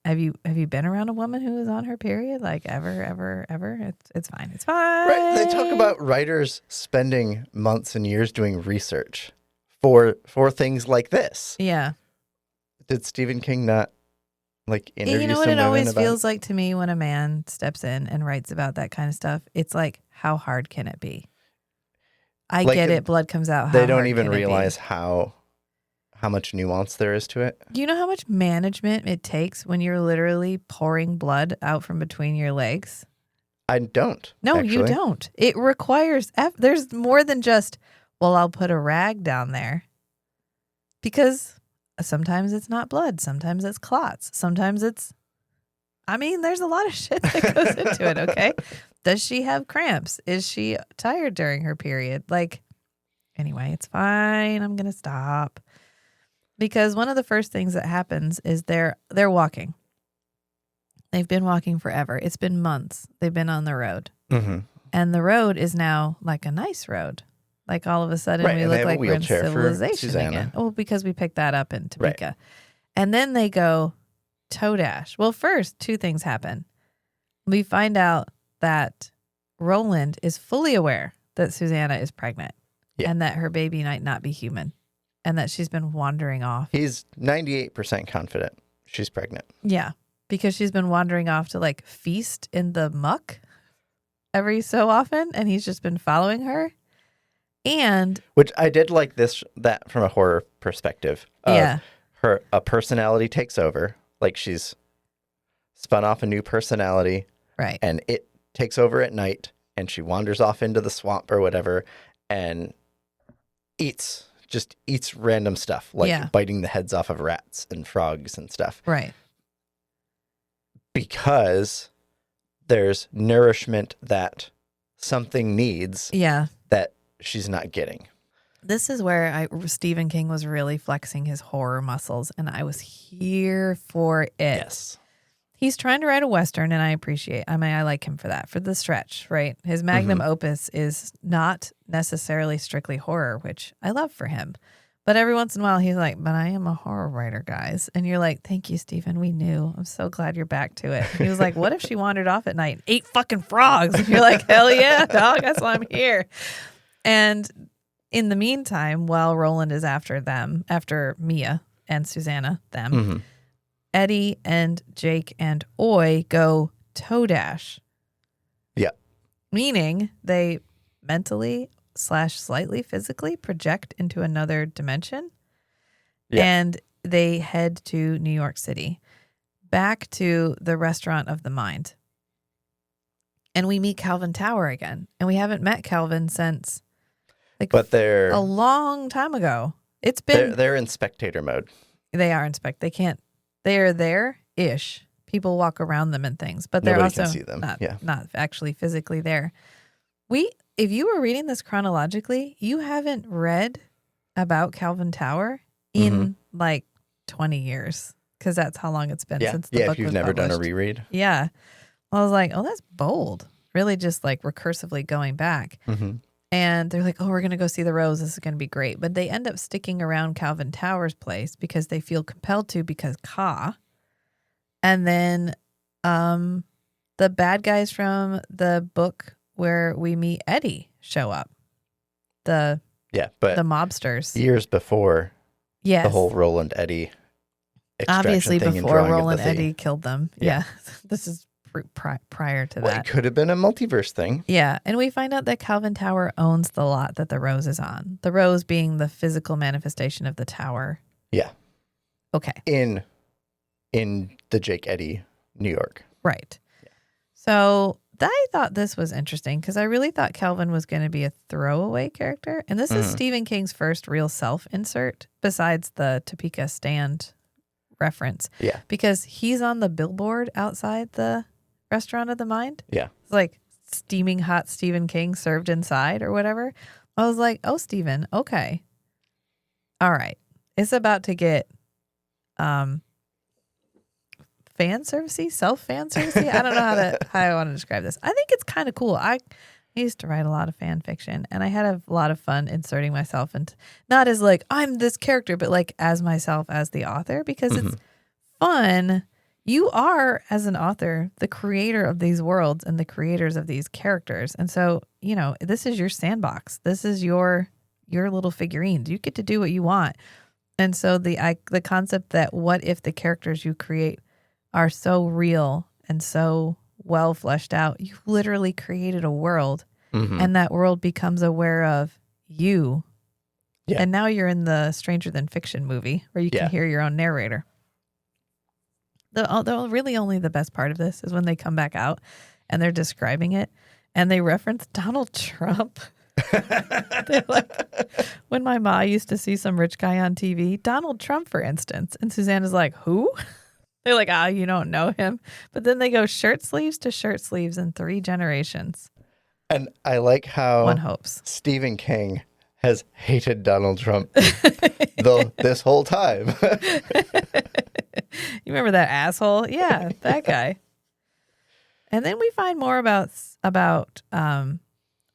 [SPEAKER 1] have you been around a woman who is on her period? Like ever? It's fine. It's fine.
[SPEAKER 2] Right. They talk about writers spending months and years doing research for things like this.
[SPEAKER 1] Yeah.
[SPEAKER 2] Did Stephen King not like interview
[SPEAKER 1] You know what
[SPEAKER 2] some
[SPEAKER 1] it
[SPEAKER 2] women
[SPEAKER 1] always
[SPEAKER 2] about
[SPEAKER 1] feels like to me when a man steps in and writes about that kind of stuff? It's like, how hard can it be? I
[SPEAKER 2] Like,
[SPEAKER 1] get it. Blood comes out. How
[SPEAKER 2] they don't
[SPEAKER 1] hard
[SPEAKER 2] even
[SPEAKER 1] can it be?
[SPEAKER 2] realize how much nuance there is to it.
[SPEAKER 1] Do you know how much management it takes when you're literally pouring blood out from between your legs?
[SPEAKER 2] I don't.
[SPEAKER 1] No,
[SPEAKER 2] actually.
[SPEAKER 1] you don't. It requires, there's more than just, well, I'll put a rag down there. Because sometimes it's not blood. Sometimes it's clots. Sometimes it's, there's a lot of shit that goes into it, okay? Does she have cramps? Is she tired during her period? Like, anyway, it's fine. I'm going to stop. Because one of the first things that happens is they're walking. They've been walking forever. It's been months. They've been on the road.
[SPEAKER 2] Mm-hmm.
[SPEAKER 1] And the road is now like a nice road. Like all of a sudden
[SPEAKER 2] Right,
[SPEAKER 1] we
[SPEAKER 2] and they
[SPEAKER 1] look
[SPEAKER 2] have a
[SPEAKER 1] like we're in
[SPEAKER 2] wheelchair for
[SPEAKER 1] civilization
[SPEAKER 2] Susanna.
[SPEAKER 1] again. Oh, because we picked that up in Topeka.
[SPEAKER 2] Right.
[SPEAKER 1] And then they go toe dash. Well, first, two things happen. We find out that Roland is fully aware that Susanna is pregnant and that her baby might not be human and that she's been wandering off.
[SPEAKER 2] He's 98% confident she's pregnant.
[SPEAKER 1] Yeah, because she's been wandering off to like feast in the muck every so often, and he's just been following her. And
[SPEAKER 2] which I did like that from a horror perspective.
[SPEAKER 1] Yeah.
[SPEAKER 2] A personality takes over, like she's spun off a new personality,
[SPEAKER 1] right.
[SPEAKER 2] And it takes over at night, and she wanders off into the swamp or whatever, and eats random stuff, like biting the heads off of rats and frogs and stuff.
[SPEAKER 1] Right.
[SPEAKER 2] Because there's nourishment that something needs that she's not getting.
[SPEAKER 1] This is where Stephen King was really flexing his horror muscles, and I was here for it.
[SPEAKER 2] Yes.
[SPEAKER 1] He's trying to write a Western, and I like him for that, for the stretch, right? His magnum opus is not necessarily strictly horror, which I love for him. But every once in a while, he's like, but I am a horror writer, guys. And you're like, thank you, Stephen. We knew. I'm so glad you're back to it. And he was like, what if she wandered off at night and ate fucking frogs? And you're like, hell yeah, dog. That's why I'm here. And in the meantime, while Roland is after Mia and Susanna, Eddie and Jake and Oi go toe dash.
[SPEAKER 2] Yeah.
[SPEAKER 1] Meaning they mentally / slightly physically project into another dimension. Yeah. And they head to New York City, back to the Restaurant of the Mind. And we meet Calvin Tower again. And we haven't met Calvin since
[SPEAKER 2] they're
[SPEAKER 1] a long time ago. It's been
[SPEAKER 2] they're in spectator mode.
[SPEAKER 1] They are they're there-ish. People walk around them and things, but they're
[SPEAKER 2] Nobody
[SPEAKER 1] also
[SPEAKER 2] can see them.
[SPEAKER 1] not actually physically there. If you were reading this chronologically, you haven't read about Calvin Tower in like 20 years, because that's how long it's been since the book was
[SPEAKER 2] if you've never
[SPEAKER 1] published.
[SPEAKER 2] done a reread.
[SPEAKER 1] Yeah. I was like, oh, that's bold. Really just like recursively going back.
[SPEAKER 2] Mm-hmm.
[SPEAKER 1] And they're like, oh, we're going to go see the Rose. This is going to be great. But they end up sticking around Calvin Tower's place because they feel compelled to, because Ka. And then the bad guys from the book where we meet Eddie show up. But the mobsters.
[SPEAKER 2] Years before
[SPEAKER 1] the
[SPEAKER 2] whole Roland Eddie extraction
[SPEAKER 1] obviously
[SPEAKER 2] thing
[SPEAKER 1] before
[SPEAKER 2] and
[SPEAKER 1] Roland Eddie killed them. Yeah. This is prior to that.
[SPEAKER 2] It could have been a multiverse thing.
[SPEAKER 1] Yeah. And we find out that Calvin Tower owns the lot that the Rose is on. The Rose being the physical manifestation of the tower.
[SPEAKER 2] Yeah.
[SPEAKER 1] Okay.
[SPEAKER 2] In the Jake Eddie, New York.
[SPEAKER 1] Right. Yeah. So I thought this was interesting because I really thought Calvin was going to be a throwaway character. And this is Stephen King's first real self-insert besides the Topeka stand reference.
[SPEAKER 2] Yeah.
[SPEAKER 1] Because he's on the billboard outside the Restaurant of the Mind.
[SPEAKER 2] Yeah.
[SPEAKER 1] It's like steaming hot Stephen King served inside or whatever. I was like, oh, Stephen, okay. All right. It's about to get fan servicey, self-fan servicey. I don't know how I want to describe this. I think it's kind of cool. I used to write a lot of fan fiction, and I had a lot of fun inserting myself into, not as like, I'm this character, but like as myself as the author, because it's fun you are, as an author, the creator of these worlds and the creators of these characters. And so, this is your sandbox. This is your little figurines. You get to do what you want. And so the concept that what if the characters you create are so real and so well fleshed out, you literally created a world, and that world becomes aware of you. Yeah. And now you're in the Stranger Than Fiction movie where you can hear your own narrator. The really only the best part of this is when they come back out and they're describing it and they reference Donald Trump. They're like, when my ma used to see some rich guy on TV, Donald Trump, for instance, and Susanna's like, who? They're like, you don't know him. But then they go shirt sleeves to shirt sleeves in 3 generations.
[SPEAKER 2] And I like how
[SPEAKER 1] one hopes
[SPEAKER 2] Stephen King has hated Donald Trump this whole time.
[SPEAKER 1] You remember that asshole? Yeah, that guy. And then we find more about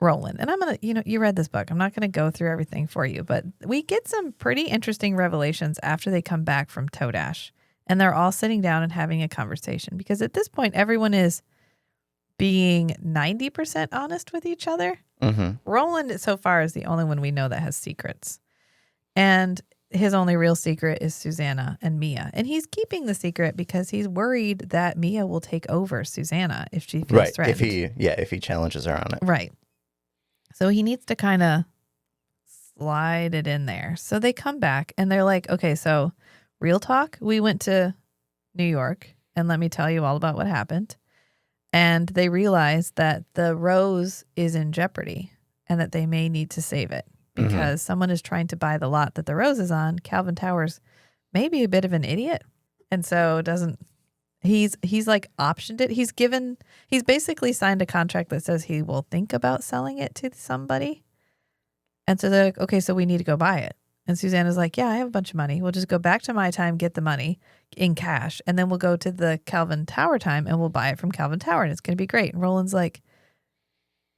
[SPEAKER 1] Roland. And I'm going to, you read this book. I'm not going to go through everything for you, but we get some pretty interesting revelations after they come back from Todash. And they're all sitting down and having a conversation because at this point, everyone is being 90% honest with each other. Roland, so far, is the only one we know that has secrets. And his only real secret is Susanna and Mia. And he's keeping the secret because he's worried that Mia will take over Susanna if she feels threatened.
[SPEAKER 2] If he challenges her on it.
[SPEAKER 1] Right. So he needs to kind of slide it in there. So they come back and they're like, okay, so real talk, we went to New York and let me tell you all about what happened. And they realize that the rose is in jeopardy and that they may need to save it because someone is trying to buy the lot that the rose is on. Calvin Towers may be a bit of an idiot. And so he's like optioned it. He's basically signed a contract that says he will think about selling it to somebody. And so they're like, okay, so we need to go buy it. And Susanna's like, yeah, I have a bunch of money. We'll just go back to my time, get the money in cash. And then we'll go to the Calvin Tower time and we'll buy it from Calvin Tower. And it's going to be great. And Roland's like,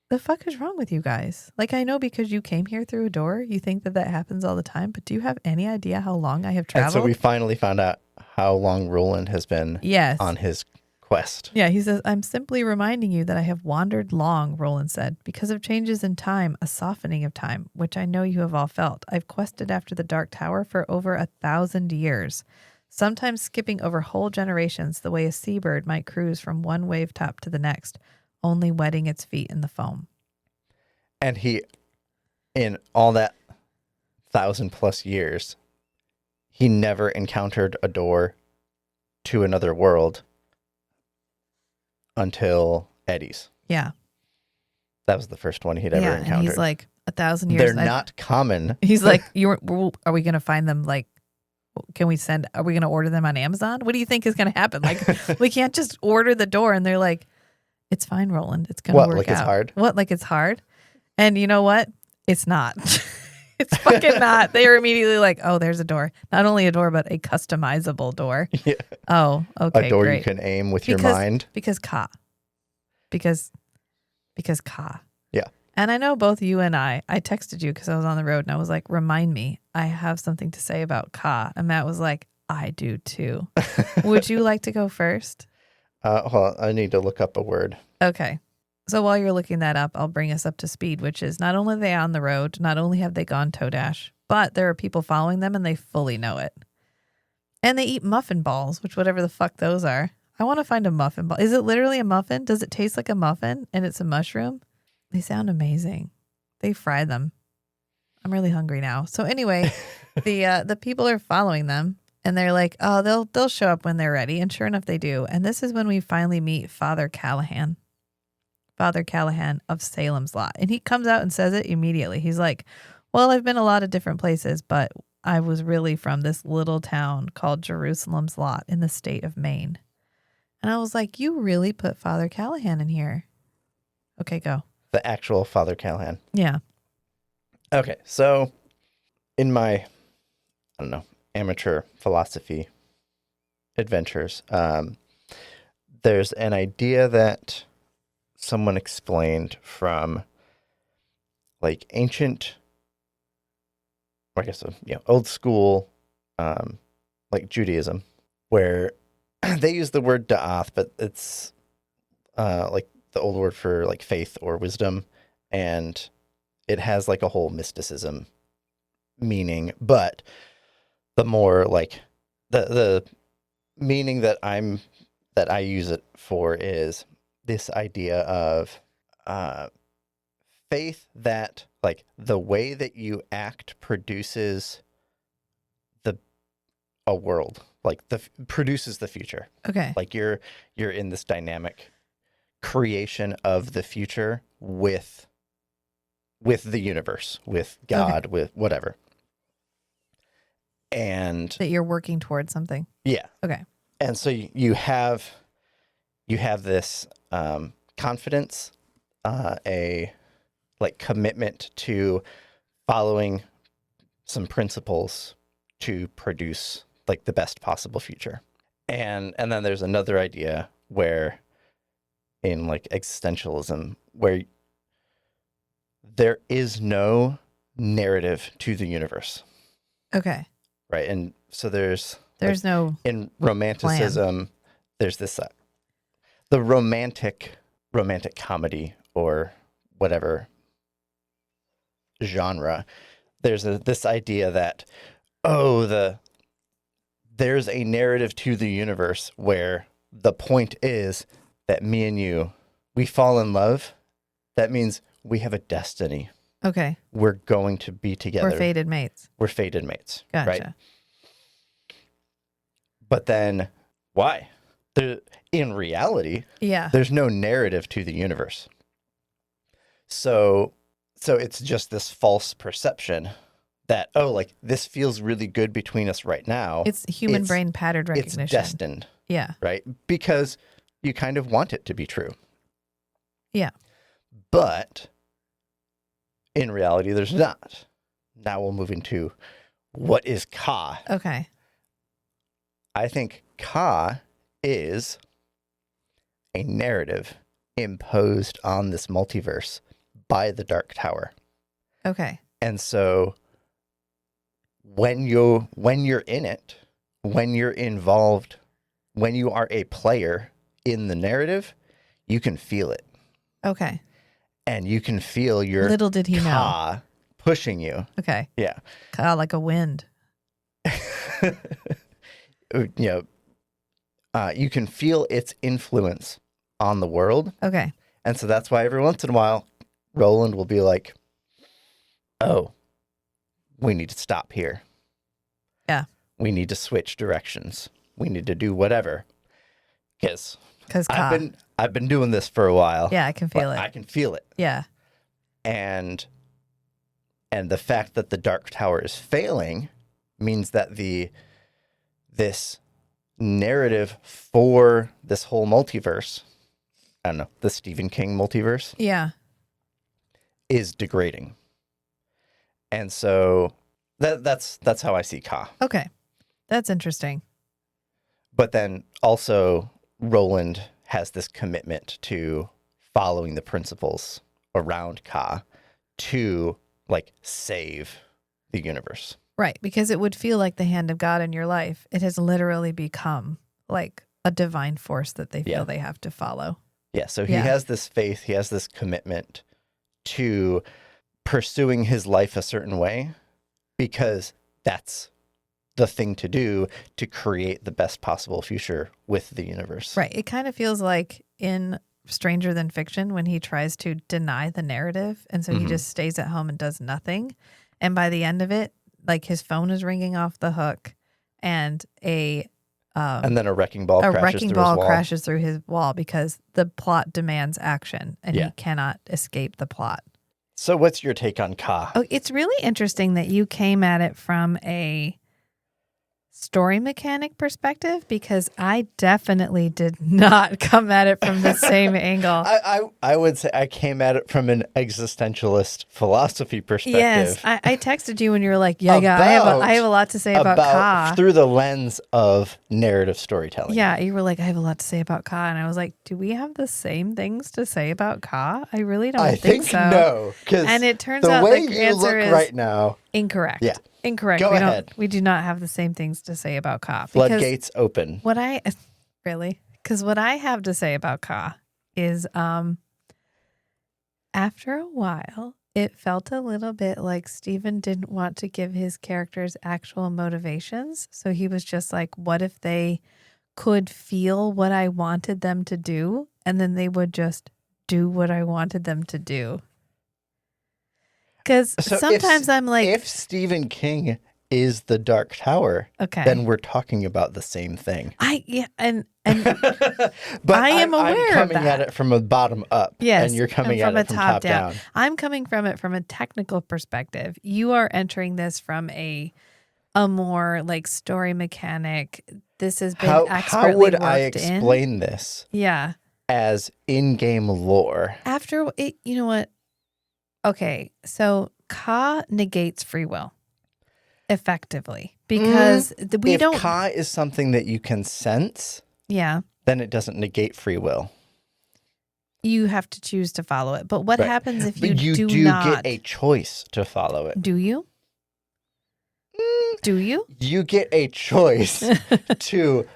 [SPEAKER 1] the fuck is wrong with you guys? Like, I know because you came here through a door, you think that happens all the time. But do you have any idea how long I have traveled?
[SPEAKER 2] And so we finally found out how long Roland has been on his quest.
[SPEAKER 1] Yeah, he says, I'm simply reminding you that I have wandered long, Roland said, because of changes in time, a softening of time, which I know you have all felt. I've quested after the Dark Tower for over 1,000 years, sometimes skipping over whole generations the way a seabird might cruise from one wave top to the next, only wetting its feet in the foam.
[SPEAKER 2] And he, in all that 1,000+ years, he never encountered a door to another world until Eddie's.
[SPEAKER 1] Yeah.
[SPEAKER 2] That was the first one he'd ever encountered.
[SPEAKER 1] And he's like, 1,000 years.
[SPEAKER 2] They're not common.
[SPEAKER 1] He's like, are we going to find them? Like, are we going to order them on Amazon? What do you think is going to happen? Like, we can't just order the door. And they're like, it's fine, Roland. It's going to work out.
[SPEAKER 2] It's hard?
[SPEAKER 1] What? Like it's hard? And you know what? It's not. It's fucking not. They are immediately like, oh, there's a door. Not only a door, but a customizable door.
[SPEAKER 2] Yeah.
[SPEAKER 1] Oh, okay,
[SPEAKER 2] a door
[SPEAKER 1] great.
[SPEAKER 2] You can aim with your mind.
[SPEAKER 1] Because Ka. Because Ka.
[SPEAKER 2] Yeah.
[SPEAKER 1] And I know both you and I texted you because I was on the road and I was like, remind me, I have something to say about Ka. And Matt was like, I do too. Would you like to go first?
[SPEAKER 2] Well, I need to look up a word.
[SPEAKER 1] Okay. So while you're looking that up, I'll bring us up to speed, which is not only are they on the road, not only have they gone Todash, but there are people following them and they fully know it. And they eat muffin balls, which whatever the fuck those are. I want to find a muffin ball. Is it literally a muffin? Does it taste like a muffin and it's a mushroom? They sound amazing. They fry them. I'm really hungry now. So anyway, the people are following them and they're like, oh, they'll show up when they're ready. And sure enough, they do. And this is when we finally meet Father Callahan of Salem's Lot. And he comes out and says it immediately. He's like, well, I've been a lot of different places, but I was really from this little town called Jerusalem's Lot in the state of Maine. And I was like, you really put Father Callahan in here. Okay, go.
[SPEAKER 2] The actual Father Callahan.
[SPEAKER 1] Yeah.
[SPEAKER 2] Okay, so in my, amateur philosophy adventures, there's an idea that someone explained from like ancient, or I guess, old school, like Judaism, where they use the word da'ath, but it's like the old word for like faith or wisdom, and it has like a whole mysticism meaning. But the more like the meaning that I use it for is this idea of faith, that like the way that you act produces a world, like produces the future.
[SPEAKER 1] Okay.
[SPEAKER 2] Like you're in this dynamic creation of the future with the universe, with God, with whatever. And
[SPEAKER 1] that you're working towards something.
[SPEAKER 2] yeah.
[SPEAKER 1] Okay.
[SPEAKER 2] And so you have this confidence, a like commitment to following some principles to produce like the best possible future. And then there's another idea where in like existentialism, where there is no narrative to the universe.
[SPEAKER 1] Okay.
[SPEAKER 2] Right. And so there's
[SPEAKER 1] like, no
[SPEAKER 2] in romanticism, there's this the romantic comedy or whatever genre. There's this idea that there's a narrative to the universe where the point is that me and you, we fall in love. That means we have a destiny.
[SPEAKER 1] Okay.
[SPEAKER 2] We're going to be together.
[SPEAKER 1] We're fated mates.
[SPEAKER 2] Gotcha. Right? But then why? In reality, there's no narrative to the universe. So it's just this false perception that, like this feels really good between us right now.
[SPEAKER 1] It's human brain pattern recognition.
[SPEAKER 2] It's destined.
[SPEAKER 1] Yeah.
[SPEAKER 2] Right? Because you kind of want it to be true.
[SPEAKER 1] Yeah.
[SPEAKER 2] But in reality, there's not. Now we'll move into what is Ka.
[SPEAKER 1] Okay.
[SPEAKER 2] I think Ka is a narrative imposed on this multiverse by the Dark Tower.
[SPEAKER 1] Okay.
[SPEAKER 2] And so when you're in it, when you're involved, when you are a player in the narrative, you can feel it.
[SPEAKER 1] Okay.
[SPEAKER 2] And you can feel your
[SPEAKER 1] little did he
[SPEAKER 2] Ka
[SPEAKER 1] know
[SPEAKER 2] pushing you.
[SPEAKER 1] Okay.
[SPEAKER 2] Yeah.
[SPEAKER 1] Ka like a wind.
[SPEAKER 2] You can feel its influence on the world.
[SPEAKER 1] Okay.
[SPEAKER 2] And so that's why every once in a while, Roland will be like, oh, we need to stop here.
[SPEAKER 1] Yeah.
[SPEAKER 2] We need to switch directions. We need to do whatever. Because I've been doing this for a while.
[SPEAKER 1] Yeah, I can feel it.
[SPEAKER 2] I can feel it.
[SPEAKER 1] Yeah.
[SPEAKER 2] And the fact that the Dark Tower is failing means that this narrative for this whole multiverse, I don't know, the Stephen King multiverse, is degrading. And so that's how I see Ka.
[SPEAKER 1] Okay. That's interesting.
[SPEAKER 2] But then also Roland has this commitment to following the principles around Ka to like save the universe.
[SPEAKER 1] Right, because it would feel like the hand of God in your life. It has literally become like a divine force that they feel they have to follow.
[SPEAKER 2] Yeah, so he has this faith, he has this commitment to pursuing his life a certain way because that's the thing to do to create the best possible future with the universe.
[SPEAKER 1] Right. It kind of feels like in Stranger Than Fiction when he tries to deny the narrative. And so he just stays at home and does nothing. And by the end of it, like his phone is ringing off the hook and
[SPEAKER 2] and then a wrecking ball
[SPEAKER 1] crashes through his wall because the plot demands action and he cannot escape the plot.
[SPEAKER 2] So what's your take on Ka?
[SPEAKER 1] Oh, it's really interesting that you came at it from a story mechanic perspective because I definitely did not come at it from the same angle.
[SPEAKER 2] I would say I came at it from an existentialist philosophy perspective.
[SPEAKER 1] Yes, I texted you and you were like, I have a lot to say about Ka.
[SPEAKER 2] Through the lens of narrative storytelling.
[SPEAKER 1] Yeah, you were like, I have a lot to say about Ka. And I was like, do we have the same things to say about Ka? I really don't think so.
[SPEAKER 2] No.
[SPEAKER 1] And it turns out the answer is
[SPEAKER 2] right now.
[SPEAKER 1] Incorrect.
[SPEAKER 2] Yeah.
[SPEAKER 1] Incorrect.
[SPEAKER 2] Go ahead.
[SPEAKER 1] We do not have the same things to say about Ka.
[SPEAKER 2] Floodgates open.
[SPEAKER 1] Really? Because what I have to say about Ka is after a while, it felt a little bit like Steven didn't want to give his characters actual motivations. So he was just like, what if they could feel what I wanted them to do, and then they would just do what I wanted them to do? Because
[SPEAKER 2] So
[SPEAKER 1] sometimes I'm like,
[SPEAKER 2] if Stephen King is the Dark Tower,
[SPEAKER 1] okay,
[SPEAKER 2] then we're talking about the same thing.
[SPEAKER 1] and
[SPEAKER 2] But
[SPEAKER 1] I am aware
[SPEAKER 2] I'm
[SPEAKER 1] of
[SPEAKER 2] coming
[SPEAKER 1] that.
[SPEAKER 2] at it from a bottom up,
[SPEAKER 1] Yes,
[SPEAKER 2] and you're coming
[SPEAKER 1] and
[SPEAKER 2] at
[SPEAKER 1] from a
[SPEAKER 2] it from top down.
[SPEAKER 1] I'm coming from it from a technical perspective. You are entering this from a more like story mechanic. This has been
[SPEAKER 2] How
[SPEAKER 1] expertly
[SPEAKER 2] would
[SPEAKER 1] worked
[SPEAKER 2] I
[SPEAKER 1] in.
[SPEAKER 2] explain this
[SPEAKER 1] Yeah.
[SPEAKER 2] as in-game lore?
[SPEAKER 1] After it, you know what? Okay, so Ka negates free will effectively because we
[SPEAKER 2] if
[SPEAKER 1] don't.
[SPEAKER 2] Ka is something that you can sense,
[SPEAKER 1] Yeah,
[SPEAKER 2] then it doesn't negate free will.
[SPEAKER 1] you have to choose to follow it. But what
[SPEAKER 2] Right.
[SPEAKER 1] happens if
[SPEAKER 2] But
[SPEAKER 1] you do
[SPEAKER 2] do
[SPEAKER 1] not?
[SPEAKER 2] get a choice to follow it.
[SPEAKER 1] Do you? Do you?
[SPEAKER 2] You get a choice to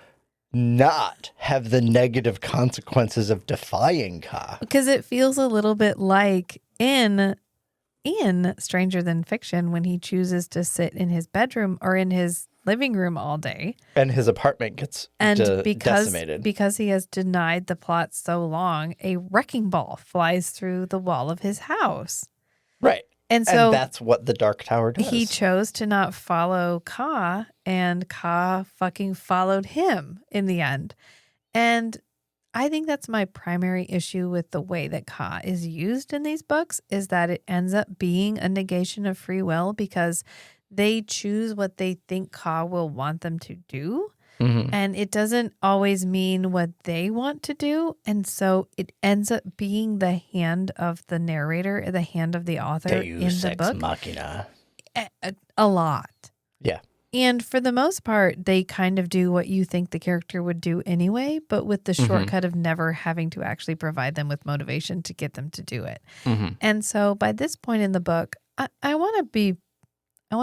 [SPEAKER 2] not have the negative consequences of defying Ka.
[SPEAKER 1] Because it feels a little bit like in Stranger Than Fiction when he chooses to sit in his bedroom or in his living room all day.
[SPEAKER 2] And his apartment gets decimated.
[SPEAKER 1] Because he has denied the plot so long, a wrecking ball flies through the wall of his house.
[SPEAKER 2] Right.
[SPEAKER 1] And so
[SPEAKER 2] that's what the Dark Tower does.
[SPEAKER 1] he chose to not follow Ka, and Ka fucking followed him in the end. And I think that's my primary issue with the way that Ka is used in these books, is that it ends up being a negation of free will because they choose what they think Ka will want them to do.
[SPEAKER 2] Mhm.
[SPEAKER 1] And it doesn't always mean what they want to do. And so it ends up being the hand of the narrator, the hand of the author in the book.
[SPEAKER 2] Machina.
[SPEAKER 1] A lot.
[SPEAKER 2] Yeah.
[SPEAKER 1] And for the most part, they kind of do what you think the character would do anyway, but with the shortcut of never having to actually provide them with motivation to get them to do it. And so by this point in the book, I want to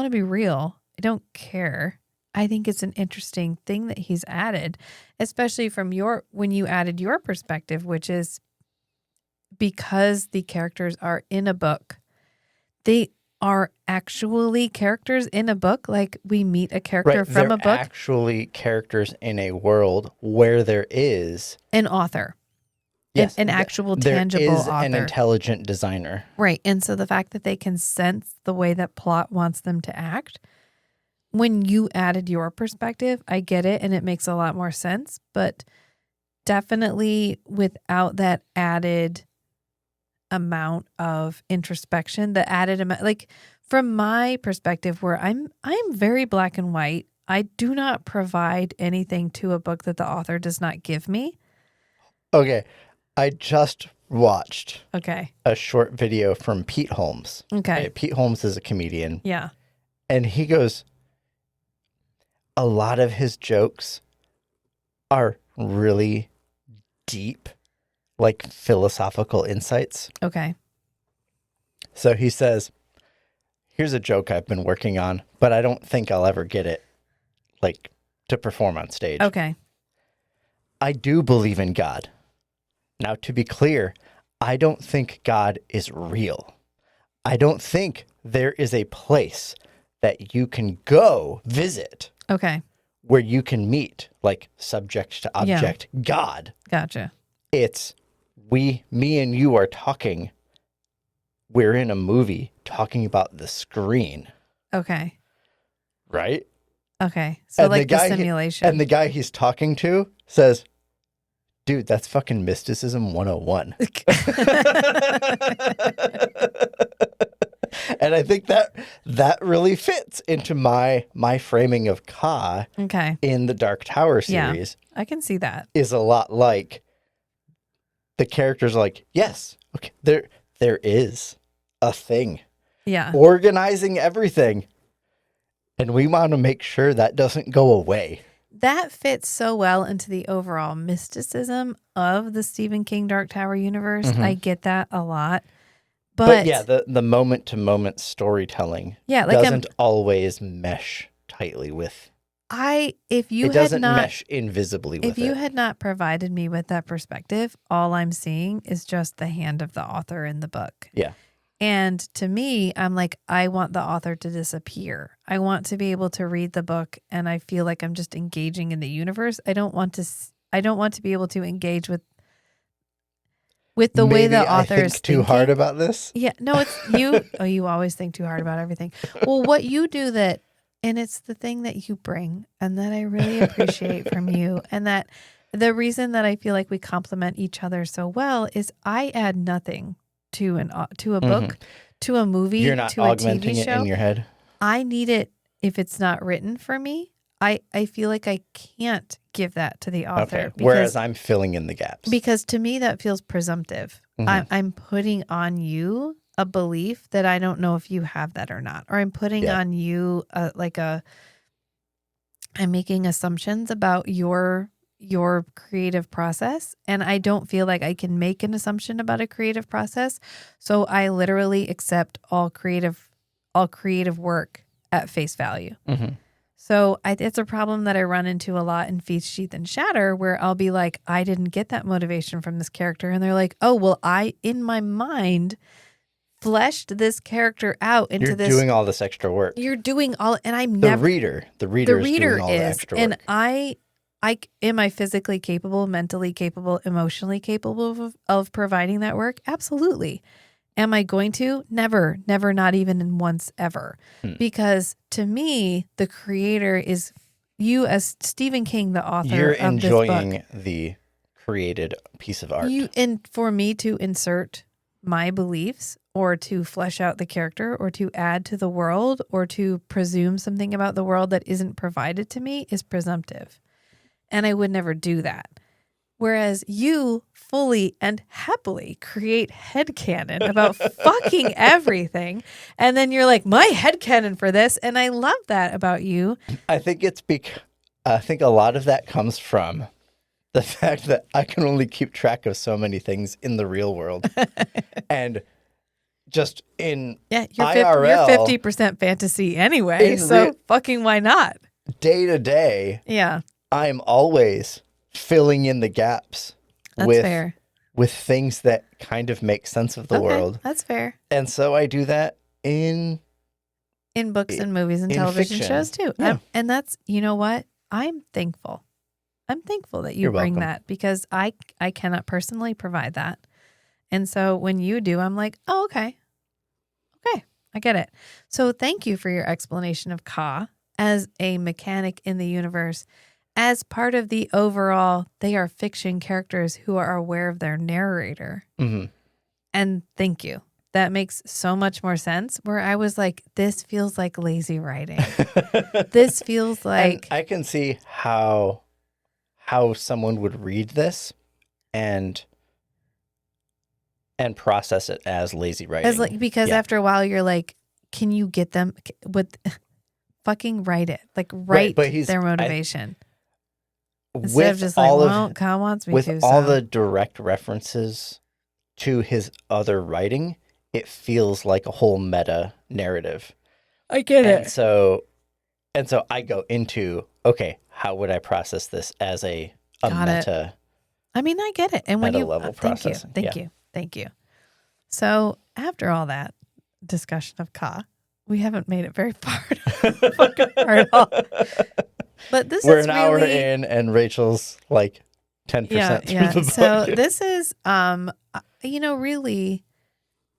[SPEAKER 1] be real. I don't care. I think it's an interesting thing that he's added, especially from when you added your perspective, which is because the characters are in a book, they are actually characters in a book. Like we meet a character from a book.
[SPEAKER 2] They're actually characters in a world where there is
[SPEAKER 1] An author.
[SPEAKER 2] Yes,
[SPEAKER 1] an actual tangible
[SPEAKER 2] there is
[SPEAKER 1] author.
[SPEAKER 2] an intelligent designer.
[SPEAKER 1] Right. And so the fact that they can sense the way that plot wants them to act, when you added your perspective, I get it and it makes a lot more sense. But definitely without that added amount of introspection, the added amount, like from my perspective, where I'm very black and white. I do not provide anything to a book that the author does not give me.
[SPEAKER 2] Okay. I just watched
[SPEAKER 1] Okay.
[SPEAKER 2] a short video from Pete Holmes.
[SPEAKER 1] Okay.
[SPEAKER 2] Pete Holmes is a comedian.
[SPEAKER 1] Yeah.
[SPEAKER 2] And he goes, a lot of his jokes are really deep, like philosophical insights.
[SPEAKER 1] Okay.
[SPEAKER 2] So he says, here's a joke I've been working on, but I don't think I'll ever get it, like, to perform on stage.
[SPEAKER 1] Okay.
[SPEAKER 2] I do believe in God. Now, to be clear, I don't think God is real. I don't think there is a place that you can go visit
[SPEAKER 1] Okay.
[SPEAKER 2] where you can meet, like, subject to object, God.
[SPEAKER 1] Gotcha.
[SPEAKER 2] It's me and you are talking. We're in a movie talking about the screen.
[SPEAKER 1] Okay.
[SPEAKER 2] Right?
[SPEAKER 1] Okay. So
[SPEAKER 2] And
[SPEAKER 1] like the simulation.
[SPEAKER 2] And the guy he's talking to says, dude, that's fucking mysticism 101. And I think that really fits into my framing of Ka
[SPEAKER 1] Okay.
[SPEAKER 2] in the Dark Tower series.
[SPEAKER 1] Yeah, I can see that.
[SPEAKER 2] Is a lot like the characters like, yes, okay, there is a thing.
[SPEAKER 1] Yeah.
[SPEAKER 2] Organizing everything. And we want to make sure that doesn't go away.
[SPEAKER 1] That fits so well into the overall mysticism of the Stephen King Dark Tower universe. I get that a lot. But
[SPEAKER 2] yeah, the moment to moment storytelling
[SPEAKER 1] yeah, like
[SPEAKER 2] doesn't always mesh tightly with
[SPEAKER 1] If you
[SPEAKER 2] It
[SPEAKER 1] had
[SPEAKER 2] doesn't
[SPEAKER 1] not
[SPEAKER 2] mesh invisibly with
[SPEAKER 1] if you
[SPEAKER 2] it.
[SPEAKER 1] had not provided me with that perspective, all I'm seeing is just the hand of the author in the book.
[SPEAKER 2] Yeah.
[SPEAKER 1] And to me, I'm like, I want the author to disappear. I want to be able to read the book and I feel like I'm just engaging in the universe. I don't want to be able to engage with the way the
[SPEAKER 2] Maybe I
[SPEAKER 1] author is
[SPEAKER 2] think too hard
[SPEAKER 1] thinking.
[SPEAKER 2] about this.
[SPEAKER 1] Yeah, no, it's you. Oh, you always think too hard about everything. Well, what you do and it's the thing that you bring and that I really appreciate from you. And that the reason that I feel like we complement each other so well is I add nothing to to a book, to a movie,
[SPEAKER 2] You're not
[SPEAKER 1] to a
[SPEAKER 2] augmenting
[SPEAKER 1] TV
[SPEAKER 2] it in
[SPEAKER 1] show.
[SPEAKER 2] your head.
[SPEAKER 1] I need it if it's not written for me. I feel like I can't give that to the author.
[SPEAKER 2] Okay. Whereas I'm filling in the gaps.
[SPEAKER 1] Because to me, that feels presumptive. I'm putting on you a belief that I don't know if you have that or not. Or I'm putting on you I'm making assumptions about your creative process. And I don't feel like I can make an assumption about a creative process. So I literally accept all creative work at face value. So it's a problem that I run into a lot in Feast, Sheath, and Shatter, where I'll be like, I didn't get that motivation from this character. And they're like, oh, well, I, in my mind, fleshed this character out into
[SPEAKER 2] You're
[SPEAKER 1] this.
[SPEAKER 2] doing all this extra work.
[SPEAKER 1] You're doing all, and I'm
[SPEAKER 2] The
[SPEAKER 1] never.
[SPEAKER 2] reader is doing all the extra work.
[SPEAKER 1] And am I physically capable, mentally capable, emotionally capable of providing that work? Absolutely. Am I going to? Never, not even once ever. Because to me, the creator is you as Stephen King, the author
[SPEAKER 2] You're
[SPEAKER 1] of this book.
[SPEAKER 2] enjoying the created piece of art.
[SPEAKER 1] And for me to insert my beliefs or to flesh out the character or to add to the world or to presume something about the world that isn't provided to me is presumptive. And I would never do that. Whereas you fully and happily create headcanon about fucking everything. And then you're like, my headcanon for this. And I love that about you.
[SPEAKER 2] I think I think a lot of that comes from the fact that I can only keep track of so many things in the real world. And just in
[SPEAKER 1] you're
[SPEAKER 2] IRL,
[SPEAKER 1] you're 50% fantasy anyway. So fucking why not?
[SPEAKER 2] Day to day, I'm always filling in the gaps
[SPEAKER 1] fair.
[SPEAKER 2] with things that kind of make sense of the world.
[SPEAKER 1] That's fair.
[SPEAKER 2] And so I do that in
[SPEAKER 1] books and movies and television
[SPEAKER 2] fiction.
[SPEAKER 1] shows too.
[SPEAKER 2] Yeah.
[SPEAKER 1] And that's, you know what? I'm thankful. I'm thankful that you
[SPEAKER 2] You're
[SPEAKER 1] bring
[SPEAKER 2] welcome.
[SPEAKER 1] that because I cannot personally provide that. And so when you do, I'm like, oh, okay. Okay, I get it. So thank you for your explanation of Ka as a mechanic in the universe. As part of the overall, they are fiction characters who are aware of their narrator. And thank you. That makes so much more sense. Where I was like, this feels like lazy writing. This feels like...
[SPEAKER 2] And I can see how someone would read this and process it as lazy writing.
[SPEAKER 1] Because after a while, you're like, can you get them with... fucking write it. Like, write their motivation. Instead of just like, Kyle wants me to.
[SPEAKER 2] With all the direct references to his other writing, it feels like a whole meta narrative.
[SPEAKER 1] I get it.
[SPEAKER 2] So I go into, okay, how would I process this as a meta?
[SPEAKER 1] I mean, I get it. And when you
[SPEAKER 2] level processing.
[SPEAKER 1] Thank you. So after all that discussion of Ka, we haven't made it very far at all. But
[SPEAKER 2] we're an hour in, and Rachel's like 10% through the book.
[SPEAKER 1] So this is, really,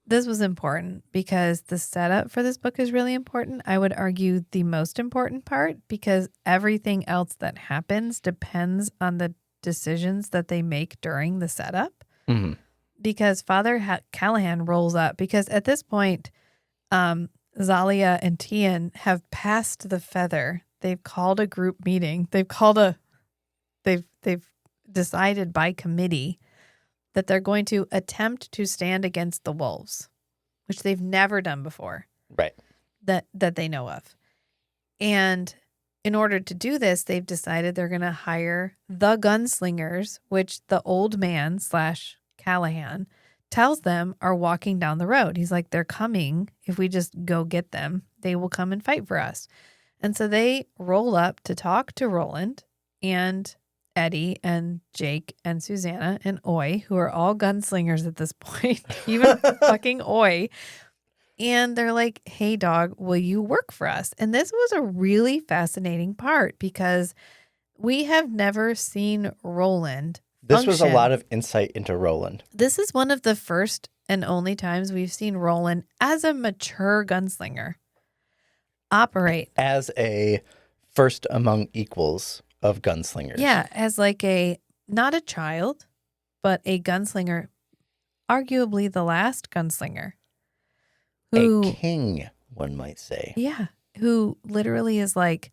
[SPEAKER 1] this was important because the setup for this book is really important. I would argue the most important part because everything else that happens depends on the decisions that they make during the setup. Because Father Callahan rolls up because at this point, Zalia and Tian have passed the feather. They've called a group meeting. They've decided by committee that they're going to attempt to stand against the wolves, which they've never done before.
[SPEAKER 2] Right.
[SPEAKER 1] That they know of. And in order to do this, they've decided they're going to hire the gunslingers, which the old man / Callahan tells them are walking down the road. He's like, they're coming. If we just go get them, they will come and fight for us. And so they roll up to talk to Roland and Eddie and Jake and Susanna and Oi, who are all gunslingers at this point, even fucking Oi. And they're like, hey, dog, will you work for us? And this was a really fascinating part because we have never seen Roland
[SPEAKER 2] This was a
[SPEAKER 1] function.
[SPEAKER 2] lot of insight into Roland.
[SPEAKER 1] This is one of the first and only times we've seen Roland as a mature gunslinger operate.
[SPEAKER 2] As a first among equals of gunslingers.
[SPEAKER 1] Yeah, as like not a child, but a gunslinger, arguably the last gunslinger.
[SPEAKER 2] A king, one might say.
[SPEAKER 1] Yeah, who literally is like,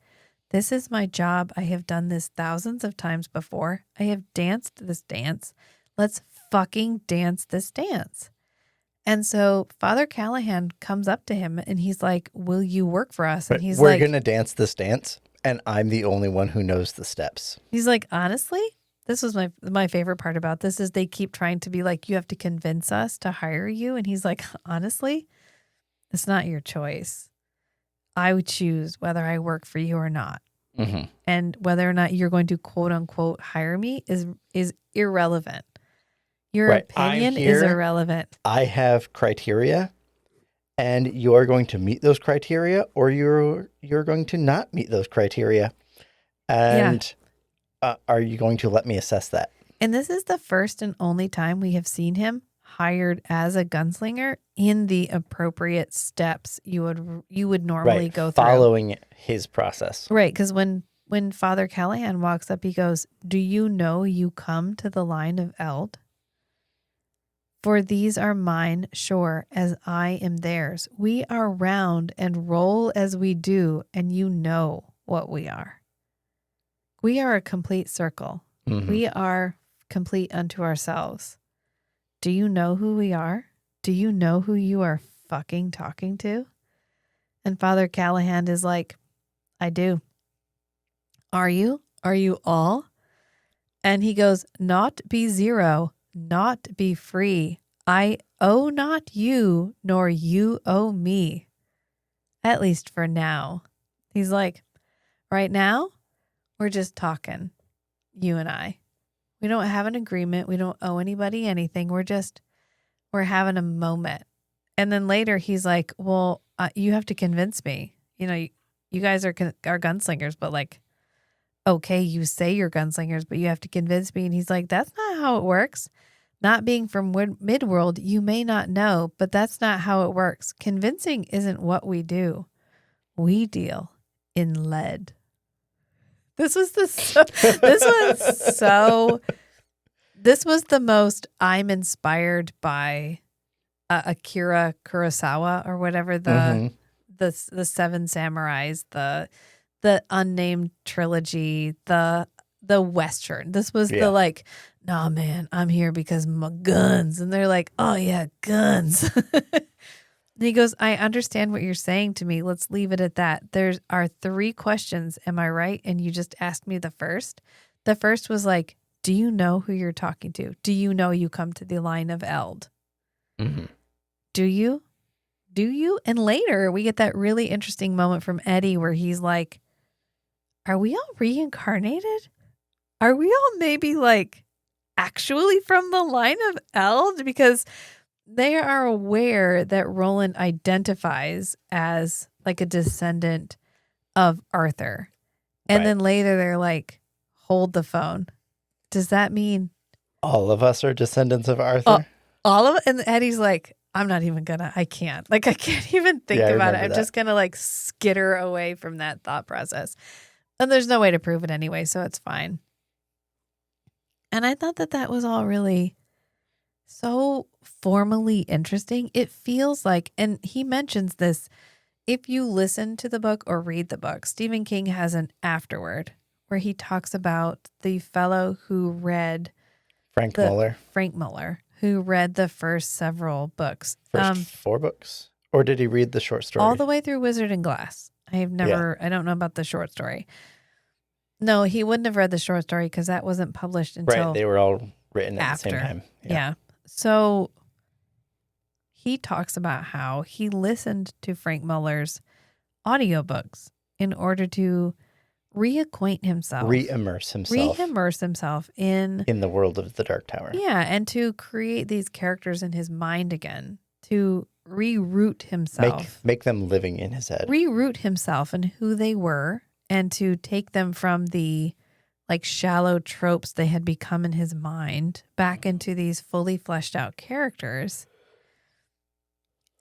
[SPEAKER 1] this is my job. I have done this thousands of times before. I have danced this dance. Let's fucking dance this dance. And so Father Callahan comes up to him and he's like, will you work for us? And he's
[SPEAKER 2] We're
[SPEAKER 1] like,
[SPEAKER 2] going to dance this dance, and I'm the only one who knows the steps.
[SPEAKER 1] he's like, honestly, this was my favorite part about this is they keep trying to be like, you have to convince us to hire you. And he's like, honestly, it's not your choice. I would choose whether I work for you or not.
[SPEAKER 2] Mm-hmm.
[SPEAKER 1] And whether or not you're going to quote unquote hire me is irrelevant. Your opinion is irrelevant.
[SPEAKER 2] I have criteria, and you're going to meet those criteria, or you're going to not meet those criteria. And are you going to let me assess that?
[SPEAKER 1] And this is the first and only time we have seen him hired as a gunslinger in the appropriate steps you would normally go through.
[SPEAKER 2] Following his process.
[SPEAKER 1] Right, because when Father Callahan walks up, he goes, do you know you come to the line of Eld? For these are mine, sure, as I am theirs. We are round and roll as we do, and you know what we are. We are a complete circle.
[SPEAKER 2] Mm-hmm.
[SPEAKER 1] We are complete unto ourselves. Do you know who we are? Do you know who you are fucking talking to? And Father Callahan is like, I do. Are you? Are you all? And he goes, not be zero, not be free. I owe not you, nor you owe me. At least for now. He's like, right now, we're just talking, you and I. We don't have an agreement. We don't owe anybody anything. We're having a moment. And then later he's like, well, you have to convince me. You know, you guys are gunslingers, but like, okay, you say you're gunslingers, but you have to convince me. And he's like, that's not how it works. Not being from Midworld, you may not know, but that's not how it works. Convincing isn't what we do. We deal in lead. This was the most I'm inspired by Akira Kurosawa or whatever the Seven Samurais, the unnamed trilogy, the Western. This was the like, nah, man, I'm here because my guns. And they're like, oh yeah, guns. And he goes, I understand what you're saying to me. Let's leave it at that. There are 3 questions. Am I right? And you just asked me the first. The first was like, do you know who you're talking to? Do you know you come to the line of Eld?
[SPEAKER 2] Mm-hmm.
[SPEAKER 1] Do you? Do you? And later we get that really interesting moment from Eddie where he's like, are we all reincarnated? Are we all maybe like actually from the line of Eld? Because they are aware that Roland identifies as like a descendant of Arthur. And then later they're like, hold the phone. Does that mean
[SPEAKER 2] all of us are descendants of Arthur?
[SPEAKER 1] All of it? And Eddie's like, I'm not even I can't even think about it. I'm just going to like skitter away from that thought process. And there's no way to prove it anyway, so it's fine. And I thought that was all really so formally interesting. It feels like, and he mentions this, if you listen to the book or read the book, Stephen King has an afterword where he talks about the fellow who read
[SPEAKER 2] Frank
[SPEAKER 1] Muller, who read the first several books.
[SPEAKER 2] First 4 books? Or did he read the short story?
[SPEAKER 1] All the way through Wizard and Glass. I don't know about the short story. No, he wouldn't have read the short story because that wasn't published until
[SPEAKER 2] Right, they were all written at the same time.
[SPEAKER 1] Yeah. So he talks about how he listened to Frank Muller's audiobooks in order to reacquaint himself,
[SPEAKER 2] Re-immerse himself
[SPEAKER 1] in
[SPEAKER 2] the world of the Dark Tower.
[SPEAKER 1] Yeah, and to create these characters in his mind again, to reroute himself.
[SPEAKER 2] Make them living in his head.
[SPEAKER 1] Reroute himself and who they were, and to take them from the like shallow tropes they had become in his mind back into these fully fleshed out characters.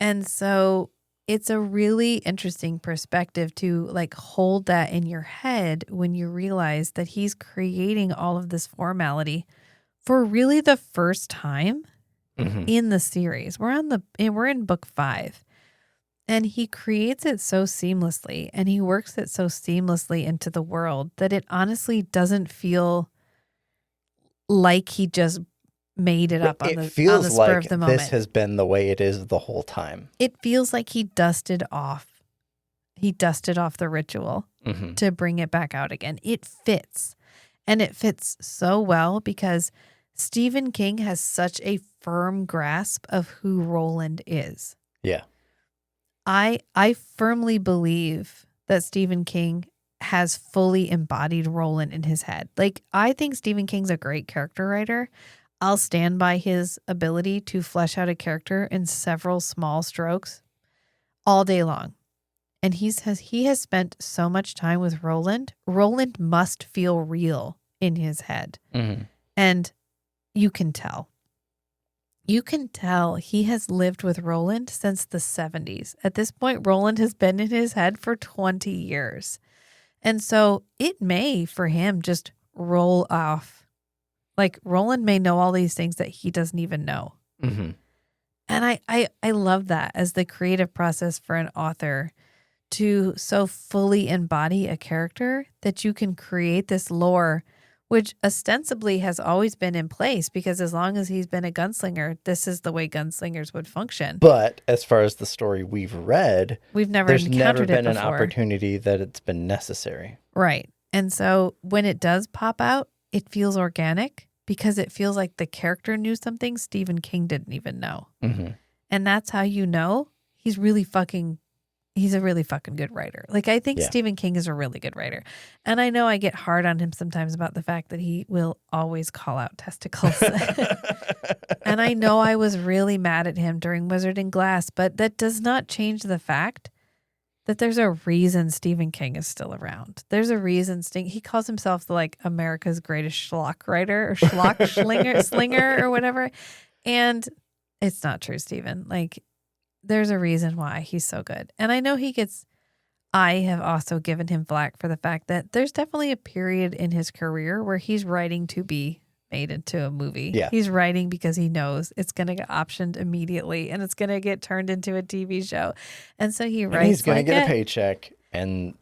[SPEAKER 1] And so it's a really interesting perspective to like hold that in your head when you realize that he's creating all of this formality for really the first time in the series. We're in book 5. And he creates it so seamlessly and he works it so seamlessly into the world that it honestly doesn't feel like he just made it up on the spur of the moment.
[SPEAKER 2] This has been the way it is the whole time.
[SPEAKER 1] It feels like he dusted off the ritual to bring it back out again. It fits. And it fits so well because Stephen King has such a firm grasp of who Roland is.
[SPEAKER 2] Yeah.
[SPEAKER 1] I firmly believe that Stephen King has fully embodied Roland in his head. Like, I think Stephen King's a great character writer. I'll stand by his ability to flesh out a character in several small strokes all day long. And he has spent so much time with Roland. Roland must feel real in his head. And you can tell. You can tell he has lived with Roland since the 70s. At this point, Roland has been in his head for 20 years. And so it may, for him, just roll off. Like, Roland may know all these things that he doesn't even know. And I love that as the creative process for an author to so fully embody a character that you can create this lore, which ostensibly has always been in place because as long as he's been a gunslinger, this is the way gunslingers would function.
[SPEAKER 2] But as far as the story we've read, there's never been an opportunity that it's been necessary.
[SPEAKER 1] Right. And so when it does pop out, it feels organic because it feels like the character knew something Stephen King didn't even know. And that's how you know he's a really fucking good writer. Like, I think Stephen King is a really good writer. And I know I get hard on him sometimes about the fact that he will always call out testicles. And I know I was really mad at him during Wizard and Glass, but that does not change the fact that there's a reason Stephen King is still around. There's a reason he calls himself the, like, America's greatest schlock writer or schlock slinger or whatever. And it's not true, Stephen. Like, there's a reason why he's so good. And I know I have also given him flack for the fact that there's definitely a period in his career where he's writing to be made into a movie.
[SPEAKER 2] Yeah.
[SPEAKER 1] He's writing because he knows it's going to get optioned immediately and it's going to get turned into a TV show. And so he writes. And
[SPEAKER 2] he's going to get a paycheck and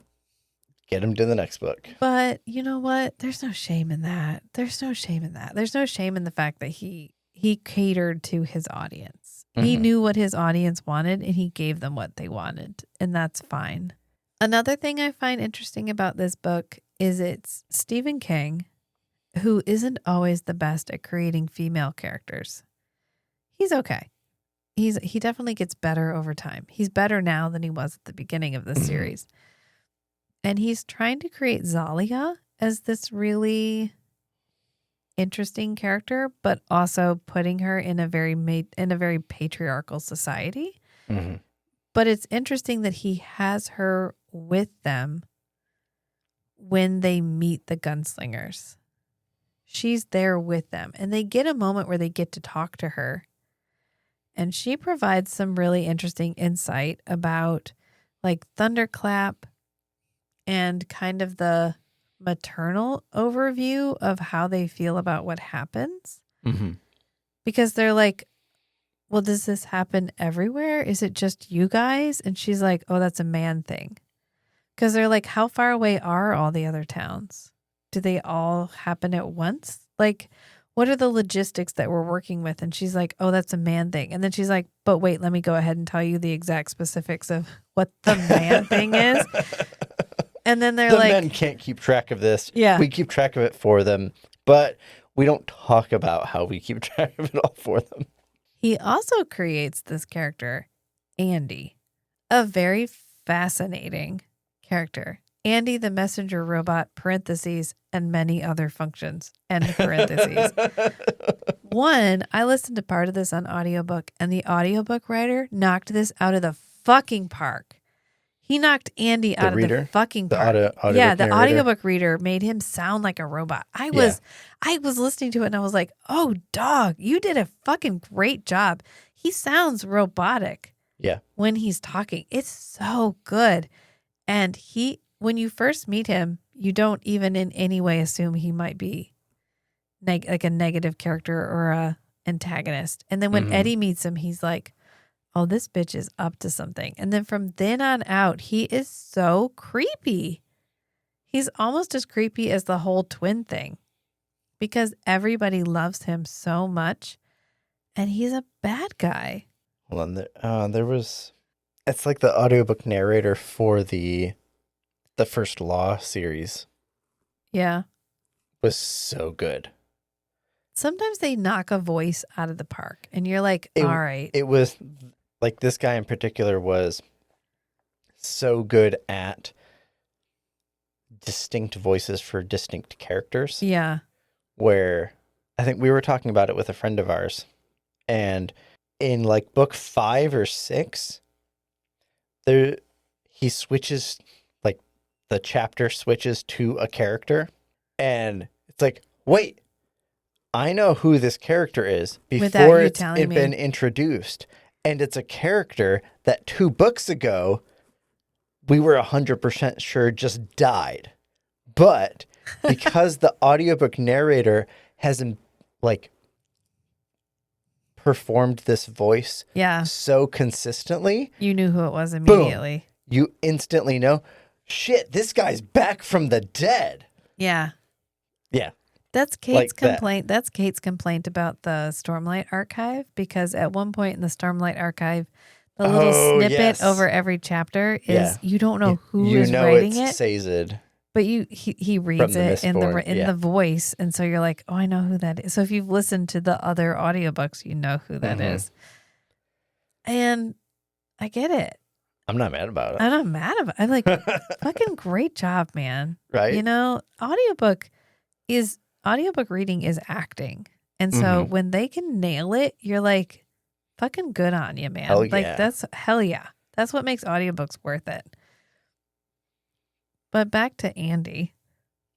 [SPEAKER 2] get him to the next book.
[SPEAKER 1] But you know what? There's no shame in that. There's no shame in the fact that he catered to his audience. He knew what his audience wanted and he gave them what they wanted. And that's fine. Another thing I find interesting about this book is it's Stephen King, who isn't always the best at creating female characters. He's okay. He definitely gets better over time. He's better now than he was at the beginning of the series. And he's trying to create Zalia as this really interesting character, but also putting her in a very patriarchal society. But it's interesting that he has her with them when they meet the gunslingers. She's there with them, and they get a moment where they get to talk to her. And she provides some really interesting insight about, like, Thunderclap and kind of the maternal overview of how they feel about what happens. Because they're like, well, does this happen everywhere? Is it just you guys? And she's like, oh, that's a man thing. Because they're like, how far away are all the other towns? Do they all happen at once? Like, what are the logistics that we're working with? And she's like, oh, that's a man thing. And then she's like, but wait, let me go ahead and tell you the exact specifics of what the man thing is. And then they're like,
[SPEAKER 2] the men can't keep track of this.
[SPEAKER 1] Yeah.
[SPEAKER 2] We keep track of it for them, but we don't talk about how we keep track of it all for them.
[SPEAKER 1] He also creates this character, Andy, a very fascinating character. Andy the messenger robot, parentheses, and many other functions, end parentheses. One, I listened to part of this on audiobook, and the audiobook writer knocked this out of the fucking park. He knocked Andy out of the fucking park.
[SPEAKER 2] Yeah,
[SPEAKER 1] the
[SPEAKER 2] narrator.
[SPEAKER 1] audiobook reader made him sound like a robot. I was listening to it and I was like, oh, dog, you did a fucking great job. He sounds robotic.
[SPEAKER 2] Yeah.
[SPEAKER 1] When he's talking. It's so good. And when you first meet him, you don't even in any way assume he might be like a negative character or a antagonist. And then when Eddie meets him, he's like, oh, this bitch is up to something. And then from then on out, he is so creepy. He's almost as creepy as the whole twin thing because everybody loves him so much and he's a bad guy.
[SPEAKER 2] Hold on. It's like the audiobook narrator for the first Law series.
[SPEAKER 1] Yeah.
[SPEAKER 2] Was so good.
[SPEAKER 1] Sometimes they knock a voice out of the park and you're like, all right.
[SPEAKER 2] It was like this guy in particular was so good at distinct voices for distinct characters.
[SPEAKER 1] Yeah.
[SPEAKER 2] Where I think we were talking about it with a friend of ours. And in like book 5 or 6, he switches, like the chapter switches to a character. And it's like, wait, I know who this character is before it's been introduced. And it's a character that 2 books ago, we were 100% sure just died. But because the audiobook narrator hasn't, like, performed this voice so consistently.
[SPEAKER 1] You knew who it was immediately.
[SPEAKER 2] Boom, you instantly know, shit, this guy's back from the dead.
[SPEAKER 1] Yeah.
[SPEAKER 2] Yeah.
[SPEAKER 1] That's Kate's complaint. That's Kate's complaint about the Stormlight Archive, because at one point in the Stormlight Archive, the little snippet over every chapter is you don't know who is writing it.
[SPEAKER 2] Sazed.
[SPEAKER 1] But he reads it in the voice, and so you're like, oh, I know who that is. So if you've listened to the other audiobooks, you know who that is. And I get it.
[SPEAKER 2] I'm not mad about it.
[SPEAKER 1] I'm not mad about it. I'm like, fucking great job, man.
[SPEAKER 2] Right?
[SPEAKER 1] You know, audiobook reading is acting. And so when they can nail it, you're like, fucking good on you, man.
[SPEAKER 2] Hell
[SPEAKER 1] like
[SPEAKER 2] yeah.
[SPEAKER 1] Hell yeah. That's what makes audiobooks worth it. But back to Andy,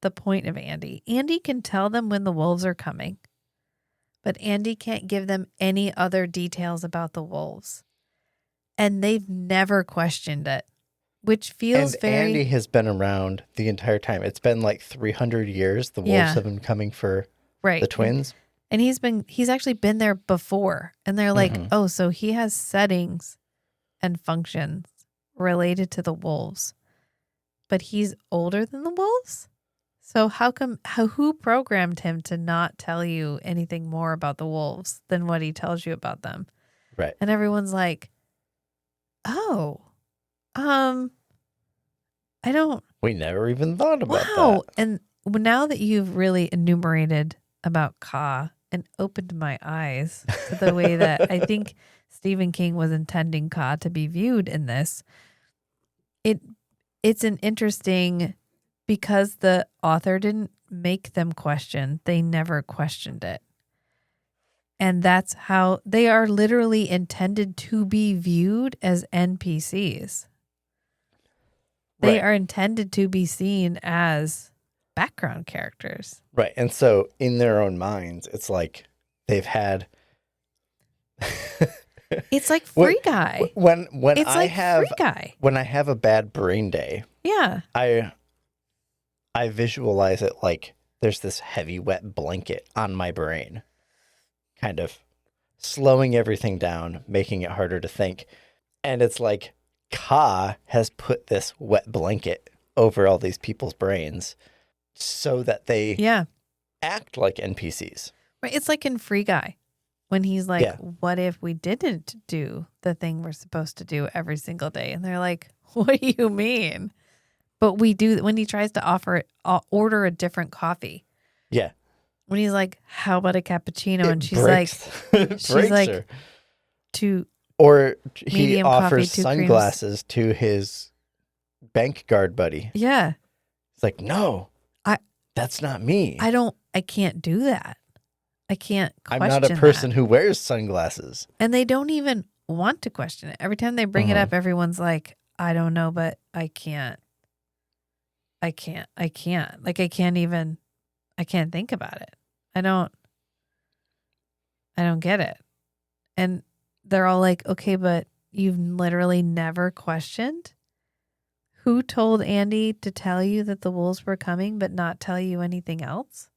[SPEAKER 1] the point of Andy. Andy can tell them when the wolves are coming, but Andy can't give them any other details about the wolves. And they've never questioned it, which feels
[SPEAKER 2] Andy has been around the entire time. It's been like 300 years. The wolves have been coming for the twins.
[SPEAKER 1] And he's actually been there before. And they're like, oh, so he has settings and functions related to the wolves. But he's older than the wolves? So who programmed him to not tell you anything more about the wolves than what he tells you about them?
[SPEAKER 2] Right.
[SPEAKER 1] And everyone's like, oh,
[SPEAKER 2] we never even thought about
[SPEAKER 1] that.
[SPEAKER 2] that.
[SPEAKER 1] And now that you've really enumerated about Ka and opened my eyes to the way that I think Stephen King was intending Ka to be viewed in this, it's an interesting, because the author didn't make them question, they never questioned it. And that's how they are literally intended to be viewed as NPCs. They are intended to be seen as background characters.
[SPEAKER 2] Right. And so in their own minds, it's like they've had...
[SPEAKER 1] It's like Free Guy.
[SPEAKER 2] When
[SPEAKER 1] it's
[SPEAKER 2] I
[SPEAKER 1] like
[SPEAKER 2] have
[SPEAKER 1] Free Guy.
[SPEAKER 2] When I have a bad brain day, I visualize it like there's this heavy wet blanket on my brain, kind of slowing everything down, making it harder to think. And it's like Ka has put this wet blanket over all these people's brains so that they act like NPCs.
[SPEAKER 1] Right. It's like in Free Guy. When he's like, what if we didn't do the thing we're supposed to do every single day? And they're like, what do you mean? But we do. When he tries to order a different coffee.
[SPEAKER 2] Yeah.
[SPEAKER 1] When he's like, how about a cappuccino? And she's like,
[SPEAKER 2] her.
[SPEAKER 1] To
[SPEAKER 2] or he
[SPEAKER 1] medium
[SPEAKER 2] offers
[SPEAKER 1] coffee, 2
[SPEAKER 2] sunglasses to his bank guard buddy.
[SPEAKER 1] Yeah.
[SPEAKER 2] It's like, no,
[SPEAKER 1] I-
[SPEAKER 2] that's not me.
[SPEAKER 1] I can't do that. I can't question
[SPEAKER 2] I'm not a person
[SPEAKER 1] that.
[SPEAKER 2] who wears sunglasses.
[SPEAKER 1] And they don't even want to question it. Every time they bring it up, everyone's like, I don't know, but I can't. Like, I can't think about it. I don't get it. And they're all like, okay, but you've literally never questioned who told Andy to tell you that the wolves were coming, but not tell you anything else?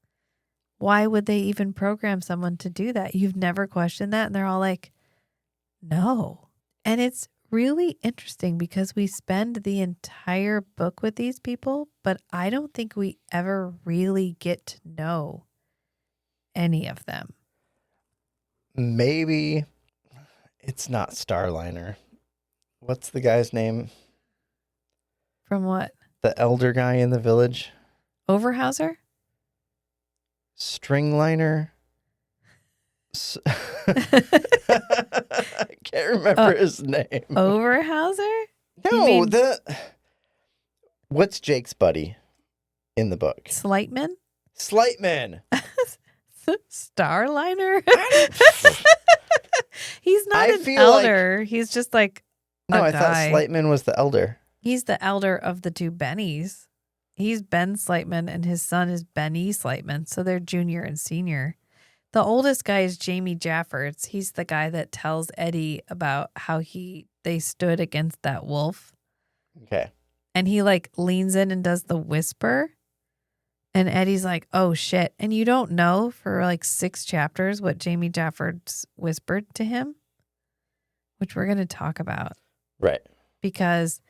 [SPEAKER 1] Why would they even program someone to do that? You've never questioned that. And they're all like, no. And it's really interesting because we spend the entire book with these people, but I don't think we ever really get to know any of them.
[SPEAKER 2] Maybe it's not Starliner. What's the guy's name?
[SPEAKER 1] From what?
[SPEAKER 2] The elder guy in the village?
[SPEAKER 1] Overhauser?
[SPEAKER 2] Stringliner? I can't remember his name.
[SPEAKER 1] Overhauser?
[SPEAKER 2] No, what's Jake's buddy in the book?
[SPEAKER 1] Slightman?
[SPEAKER 2] Slightman.
[SPEAKER 1] Starliner? He's not an
[SPEAKER 2] feel
[SPEAKER 1] elder. He's just like
[SPEAKER 2] No,
[SPEAKER 1] a
[SPEAKER 2] I
[SPEAKER 1] guy.
[SPEAKER 2] thought Slightman was the elder.
[SPEAKER 1] He's the elder of the two Bennies. He's Ben Slightman and his son is Benny Slightman. So they're junior and senior. The oldest guy is Jamie Jaffords. He's the guy that tells Eddie about how they stood against that wolf.
[SPEAKER 2] Okay.
[SPEAKER 1] And he like leans in and does the whisper. And Eddie's like, oh shit. And you don't know for like 6 chapters what Jamie Jaffords whispered to him, which we're going to talk about.
[SPEAKER 2] Right.
[SPEAKER 1] Because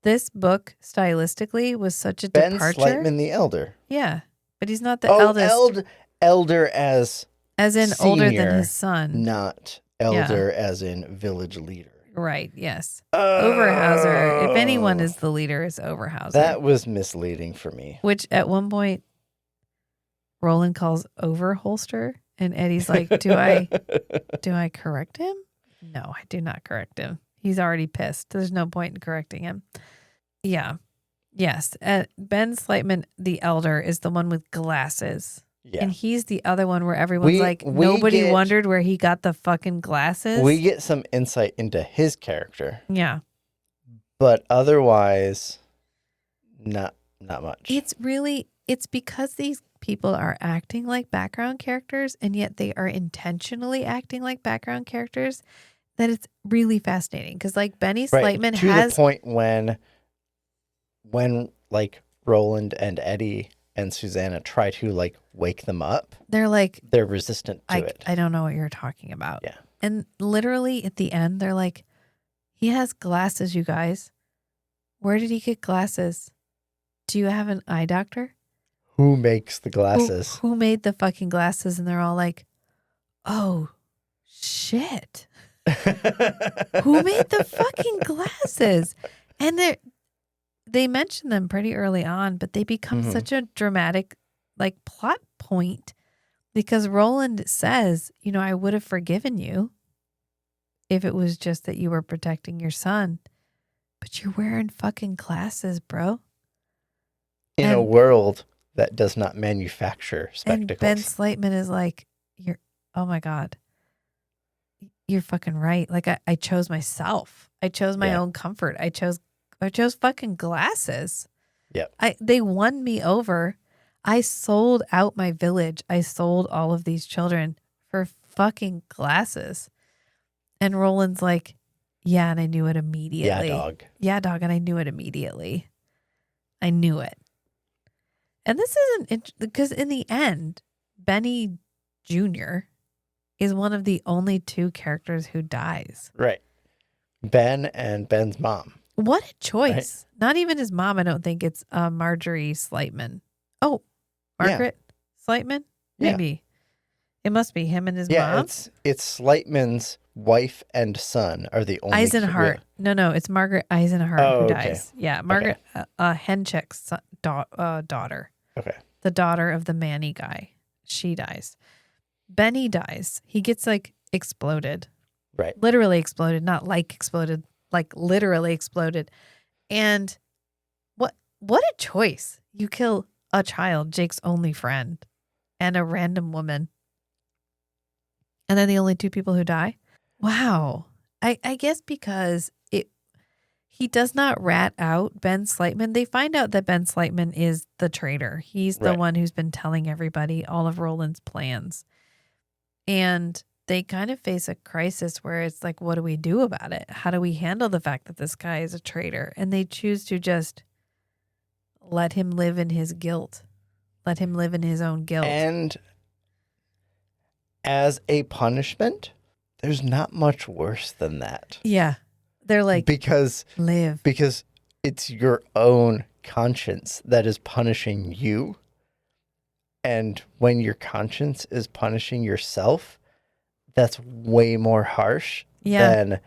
[SPEAKER 1] this book stylistically was such a
[SPEAKER 2] Ben
[SPEAKER 1] departure.
[SPEAKER 2] Slightman the elder.
[SPEAKER 1] Yeah. But he's not the eldest.
[SPEAKER 2] Elder as
[SPEAKER 1] in
[SPEAKER 2] senior,
[SPEAKER 1] older than his son.
[SPEAKER 2] not elder as in village leader.
[SPEAKER 1] Right, yes. Overhauser, if anyone is the leader, is Overhauser.
[SPEAKER 2] That was misleading for me.
[SPEAKER 1] Which at one point, Roland calls Overholster, and Eddie's like, do I correct him? No, I do not correct him. He's already pissed. There's no point in correcting him. Yeah. Yes. Ben Slightman, the elder, is the one with glasses.
[SPEAKER 2] Yeah.
[SPEAKER 1] And he's the other one where everyone's like, nobody wondered where he got the fucking glasses.
[SPEAKER 2] We get some insight into his character.
[SPEAKER 1] Yeah.
[SPEAKER 2] But otherwise, not much.
[SPEAKER 1] It's because these people are acting like background characters and yet they are intentionally acting like background characters that it's really fascinating. Because like Benny Slightman
[SPEAKER 2] to the point when like Roland and Eddie and Susanna try to like wake them up, they're resistant to it.
[SPEAKER 1] I don't know what you're talking about.
[SPEAKER 2] Yeah.
[SPEAKER 1] And literally at the end, they're like, he has glasses, you guys. Where did he get glasses? Do you have an eye doctor?
[SPEAKER 2] Who makes the glasses?
[SPEAKER 1] Who made the fucking glasses? And they're all like, oh, shit. Who made the fucking glasses? And they mention them pretty early on, but they become such a dramatic like plot point because Roland says, I would have forgiven you if it was just that you were protecting your son, but you're wearing fucking glasses, bro.
[SPEAKER 2] In a world that does not manufacture spectacles.
[SPEAKER 1] And Ben Slightman is like, oh my God, you're fucking right. Like I chose myself. I chose my own comfort. I chose fucking glasses.
[SPEAKER 2] Yep.
[SPEAKER 1] They won me over. I sold out my village. I sold all of these children for fucking glasses. And Roland's like, yeah, and I knew it immediately.
[SPEAKER 2] Yeah, dog.
[SPEAKER 1] Yeah, dog, and I knew it immediately. I knew it. And this isn't because in the end, Benny Jr. is one of the only 2 characters who dies.
[SPEAKER 2] Right. Ben and Ben's mom.
[SPEAKER 1] What a choice. Right? Not even his mom, I don't think. It's Marjorie Slightman. Oh, Margaret Slightman? Maybe. Yeah. It must be him and his mom.
[SPEAKER 2] Yeah, it's Slightman's wife and son are the only...
[SPEAKER 1] Eisenhart. No, it's Margaret Eisenhart who dies. Yeah, Margaret Hencheck's daughter.
[SPEAKER 2] Okay.
[SPEAKER 1] The daughter of the Manny guy. She dies. Benny dies. He gets like exploded.
[SPEAKER 2] Right.
[SPEAKER 1] Literally exploded, not like exploded. Like literally exploded. And what a choice. You kill a child, Jake's only friend, and a random woman. And they're the only two people who die? Wow. I guess because he does not rat out Ben Slightman. They find out that Ben Slightman is the traitor. He's the one who's been telling everybody all of Roland's plans. And they kind of face a crisis where it's like, what do we do about it? How do we handle the fact that this guy is a traitor? And they choose to just let him live in his guilt. Let him live in his own guilt.
[SPEAKER 2] And as a punishment, there's not much worse than that.
[SPEAKER 1] Yeah. They're like, live.
[SPEAKER 2] Because it's your own conscience that is punishing you. And when your conscience is punishing yourself, that's way more harsh than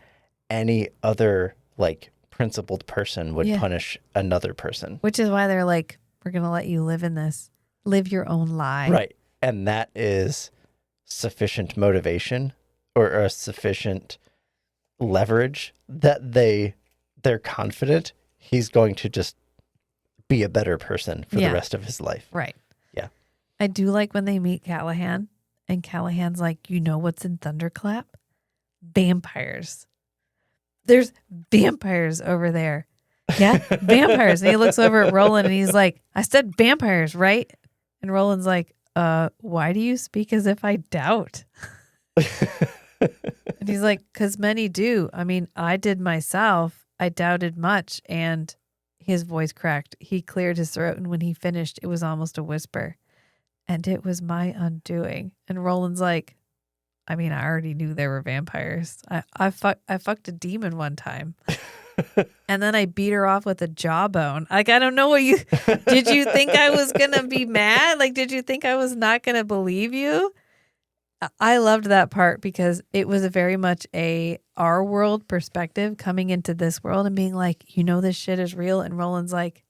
[SPEAKER 2] any other like principled person would punish another person.
[SPEAKER 1] Which is why they're like, we're going to let you live in this. Live your own lie.
[SPEAKER 2] Right. And that is sufficient motivation or a sufficient leverage that they're confident he's going to just be a better person for the rest of his life.
[SPEAKER 1] Right.
[SPEAKER 2] Yeah.
[SPEAKER 1] I do like when they meet Callahan and Callahan's like, you know what's in Thunderclap? Vampires. There's vampires over there. Yeah, vampires. And he looks over at Roland and he's like, I said vampires, right? And Roland's like, why do you speak as if I doubt? And he's like, because many do. I mean, I did myself. I doubted much. And his voice cracked. He cleared his throat. And when he finished, it was almost a whisper. And it was my undoing. And Roland's like, I mean, I already knew there were vampires. I fucked a demon one time. And then I beat her off with a jawbone. Like, I don't know what you... Did you think I was going to be mad? Like, did you think I was not going to believe you? I loved that part because it was very much our world perspective coming into this world and being like, you know, this shit is real. And Roland's like,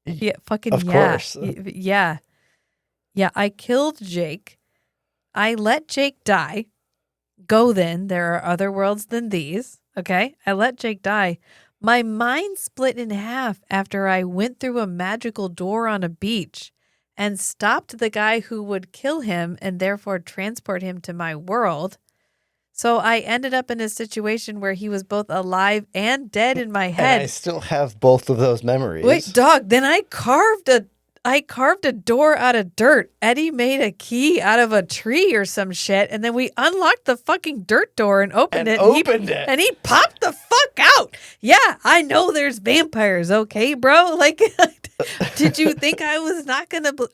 [SPEAKER 1] yeah, fucking
[SPEAKER 2] of course.
[SPEAKER 1] Yeah. Yeah, I killed Jake. I let Jake die. Go then. There are other worlds than these. Okay? I let Jake die. My mind split in half after I went through a magical door on a beach and stopped the guy who would kill him and therefore transport him to my world. So I ended up in a situation where he was both alive and dead in my head.
[SPEAKER 2] And I still have both of those memories.
[SPEAKER 1] Wait, dog, then I carved a door out of dirt. Eddie made a key out of a tree or some shit, and then we unlocked the fucking dirt door and opened it. And he popped the fuck out. Yeah, I know there's vampires, okay, bro? Like, did you think I was not going to...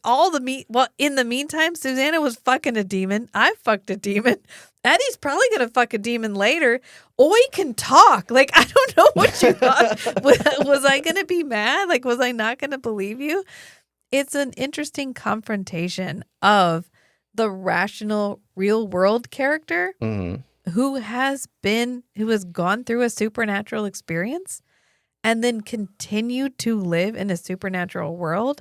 [SPEAKER 1] Well, in the meantime, Susanna was fucking a demon. I fucked a demon. Eddie's probably going to fuck a demon later. Oi can talk. Like, I don't know what you thought. Was I going to be mad? Like, was I not going to believe you? It's an interesting confrontation of the rational real world character who has gone through a supernatural experience and then continued to live in a supernatural world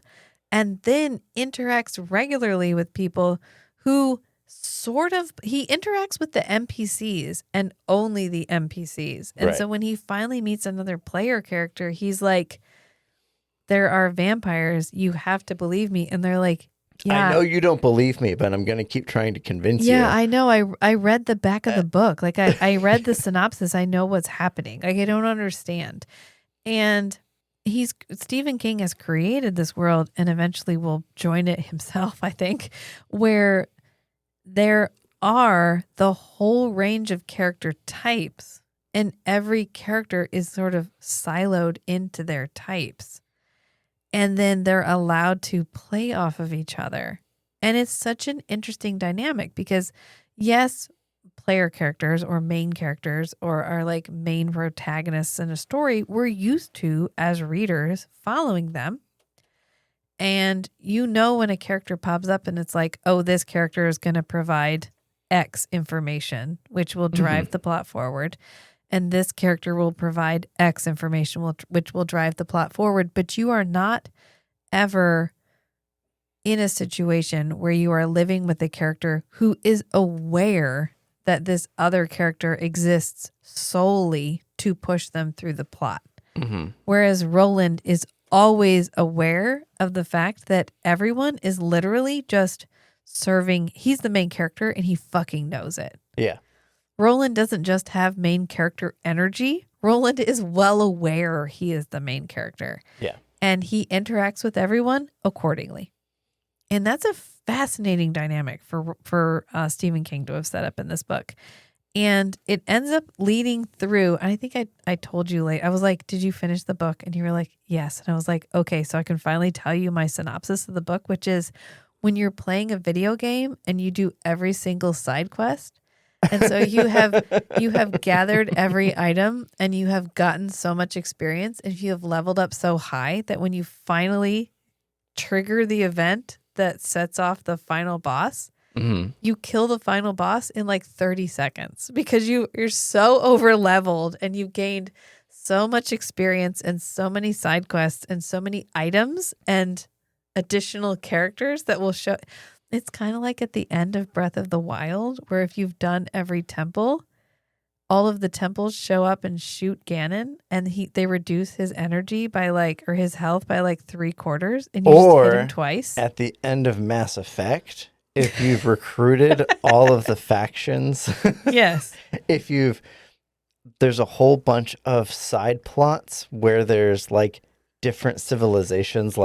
[SPEAKER 1] and then interacts regularly with people who he interacts with the NPCs and only the NPCs. And so when he finally meets another player character, he's like, there are vampires. You have to believe me. And they're like, yeah.
[SPEAKER 2] I know you don't believe me, but I'm going to keep trying to convince you.
[SPEAKER 1] Yeah, I know. I read the back of the book. Like, I read the synopsis. I know what's happening. Like, I don't understand. And Stephen King has created this world and eventually will join it himself, I think, where there are the whole range of character types and every character is sort of siloed into their types. And then they're allowed to play off of each other. And it's such an interesting dynamic because, yes, player characters or main characters or are like main protagonists in a story, we're used to, as readers, following them. And you know when a character pops up and it's like, oh, this character is going to provide X information, which will drive the plot forward. And this character will provide X information, which will drive the plot forward. But you are not ever in a situation where you are living with a character who is aware that this other character exists solely to push them through the plot. Whereas Roland is always aware of the fact that everyone is literally just serving. He's the main character and he fucking knows it.
[SPEAKER 2] Yeah.
[SPEAKER 1] Roland doesn't just have main character energy. Roland is well aware he is the main character.
[SPEAKER 2] Yeah.
[SPEAKER 1] And he interacts with everyone accordingly. And that's a fascinating dynamic for Stephen King to have set up in this book. And it ends up leading through, and I think I told you late, I was like, did you finish the book? And you were like, yes. And I was like, okay, so I can finally tell you my synopsis of the book, which is when you're playing a video game and you do every single side quest. And so you have gathered every item and you have gotten so much experience and you have leveled up so high that when you finally trigger the event that sets off the final boss, you kill the final boss in like 30 seconds because you're so over leveled and you've gained so much experience and so many side quests and so many items and additional characters that will show. It's kind of like at the end of Breath of the Wild, where if you've done every temple, all of the temples show up and shoot Ganon, and they reduce his energy by or his health by 3/4, and you just hit him twice.
[SPEAKER 2] At the end of Mass Effect, if you've recruited all of the factions,
[SPEAKER 1] yes,
[SPEAKER 2] there's a whole bunch of side plots where there's different civilizations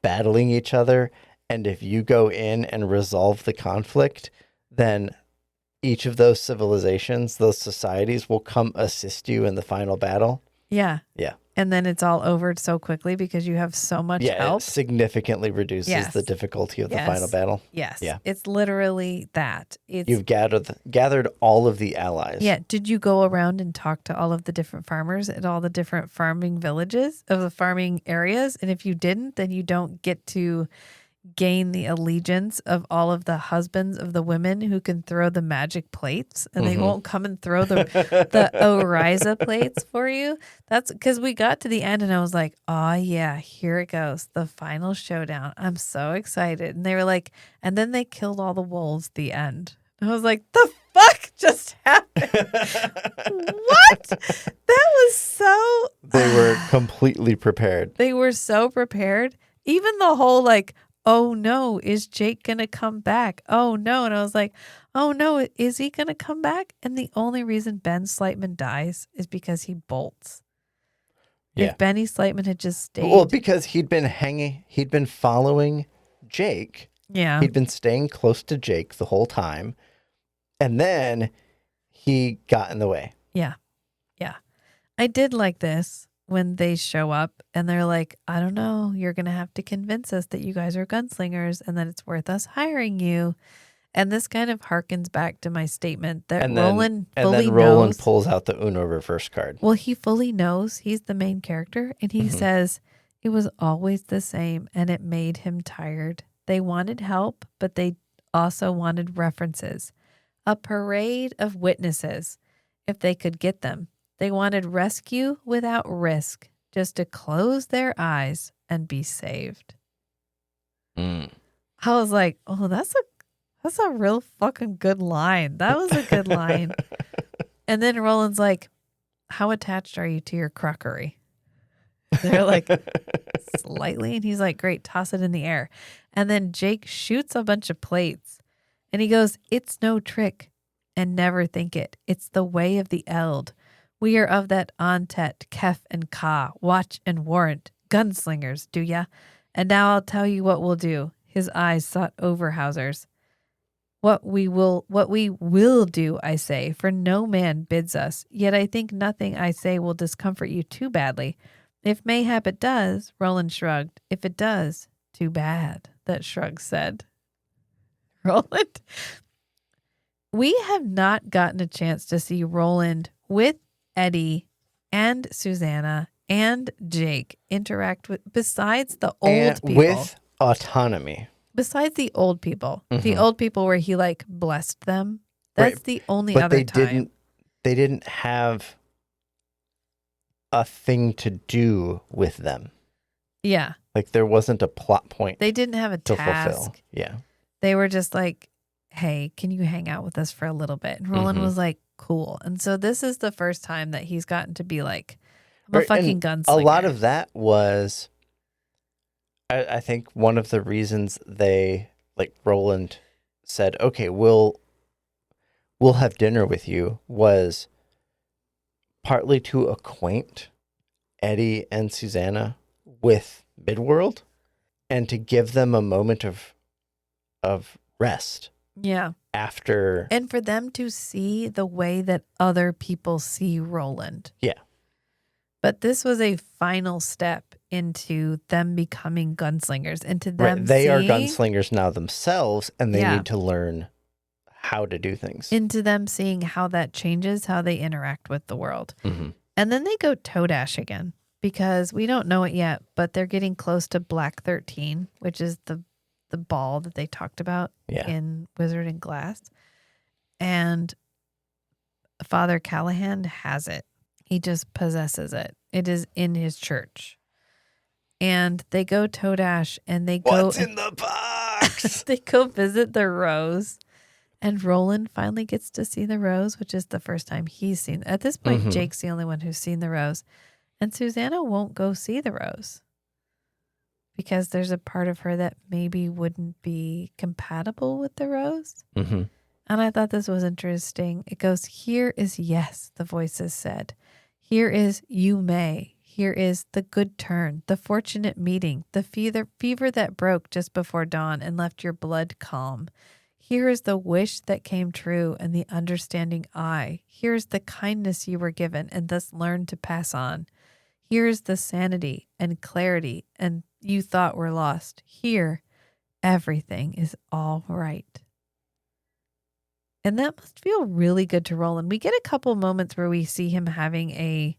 [SPEAKER 2] battling each other. And if you go in and resolve the conflict, then each of those civilizations, those societies will come assist you in the final battle.
[SPEAKER 1] Yeah.
[SPEAKER 2] Yeah.
[SPEAKER 1] And then it's all over so quickly because you have so much help.
[SPEAKER 2] It significantly reduces the difficulty of the final battle.
[SPEAKER 1] Yes.
[SPEAKER 2] Yeah.
[SPEAKER 1] It's literally that.
[SPEAKER 2] You've gathered all of the allies.
[SPEAKER 1] Yeah. Did you go around and talk to all of the different farmers at all the different farming villages of the farming areas? And if you didn't, then you don't get to gain the allegiance of all of the husbands of the women who can throw the magic plates, and they won't come and throw the Oriza plates for you. That's because we got to the end and I was like, oh yeah, here it goes. The final showdown. I'm so excited. And they were like, and then they killed all the wolves at the end. And I was like, the fuck just happened? What? That was so...
[SPEAKER 2] They were completely prepared.
[SPEAKER 1] They were so prepared. Even the whole oh no, is Jake going to come back? Oh no. And I was like, oh no, is he going to come back? And the only reason Ben Slightman dies is because he bolts. Yeah. If Benny Slightman had just stayed.
[SPEAKER 2] Well, because he'd been following Jake.
[SPEAKER 1] Yeah.
[SPEAKER 2] He'd been staying close to Jake the whole time. And then he got in the way.
[SPEAKER 1] Yeah. Yeah. I did like this. When they show up and they're like, I don't know, you're going to have to convince us that you guys are gunslingers and that it's worth us hiring you. And this kind of harkens back to my statement that Roland fully knows.
[SPEAKER 2] Roland pulls out the Uno reverse card.
[SPEAKER 1] Well, he fully knows he's the main character. And he says, it was always the same and it made him tired. They wanted help, but they also wanted references. A parade of witnesses, if they could get them. They wanted rescue without risk, just to close their eyes and be saved. I was like, oh, that's a real fucking good line. That was a good line. And then Roland's like, how attached are you to your crockery? They're like, slightly. And he's like, great, toss it in the air. And then Jake shoots a bunch of plates and he goes, it's no trick and never think it. It's the way of the Eld. We are of that Ontet, Kef, and Ka, watch and warrant, gunslingers, do ya? And now I'll tell you what we'll do. His eyes sought Overhauser's. What we will do, I say, for no man bids us. Yet I think nothing I say will discomfort you too badly. If mayhap it does, Roland shrugged. If it does, too bad, that shrug said. Roland? We have not gotten a chance to see Roland with Eddie and Susanna and Jake interact with, besides the old people.
[SPEAKER 2] With autonomy.
[SPEAKER 1] Besides the old people. The old people where he blessed them. That's the only other time.
[SPEAKER 2] They didn't have a thing to do with them.
[SPEAKER 1] Yeah.
[SPEAKER 2] There wasn't a plot point.
[SPEAKER 1] They didn't have a task.
[SPEAKER 2] Fulfill. Yeah.
[SPEAKER 1] They were just like, hey, can you hang out with us for a little bit? And Roland was like, cool. And so this is the first time that he's gotten to be like, I'm a fucking gunslinger.
[SPEAKER 2] A lot of that was I think one of the reasons they, like Roland said, okay, we'll have dinner with you, was partly to acquaint Eddie and Susanna with Midworld and to give them a moment of rest
[SPEAKER 1] Yeah.
[SPEAKER 2] after.
[SPEAKER 1] And for them to see the way that other people see Roland.
[SPEAKER 2] Yeah.
[SPEAKER 1] But this was a final step into them becoming gunslingers, into them
[SPEAKER 2] Right, they are
[SPEAKER 1] seeing,
[SPEAKER 2] gunslingers now themselves, and they
[SPEAKER 1] Yeah.
[SPEAKER 2] need to learn how to do things.
[SPEAKER 1] into them seeing how that changes how they interact with the world.
[SPEAKER 2] Mm-hmm.
[SPEAKER 1] And then they go Toadash again, because we don't know it yet, but they're getting close to Black 13, which is the ball that they talked about
[SPEAKER 2] Yeah.
[SPEAKER 1] in Wizard and Glass. And Father Callahan has it. He just possesses it. It is in his church. And they go Toadash, and they go.
[SPEAKER 2] What's in the box?
[SPEAKER 1] They go visit the rose. And Roland finally gets to see the rose, which is the first time he's seen. At this point,
[SPEAKER 2] Mhm.
[SPEAKER 1] Jake's the only one who's seen the rose. And Susanna won't go see the rose because there's a part of her that maybe wouldn't be compatible with the rose.
[SPEAKER 2] Mm-hmm.
[SPEAKER 1] And I thought this was interesting. It goes, here is yes, the voices said. Here is you may. Here is the good turn, the fortunate meeting, the fever that broke just before dawn and left your blood calm. Here is the wish that came true and the understanding eye. Here is the kindness you were given and thus learned to pass on. Here is the sanity and clarity and you thought were lost. Here, everything is all right. And that must feel really good to Roland. We get a couple moments where we see him having a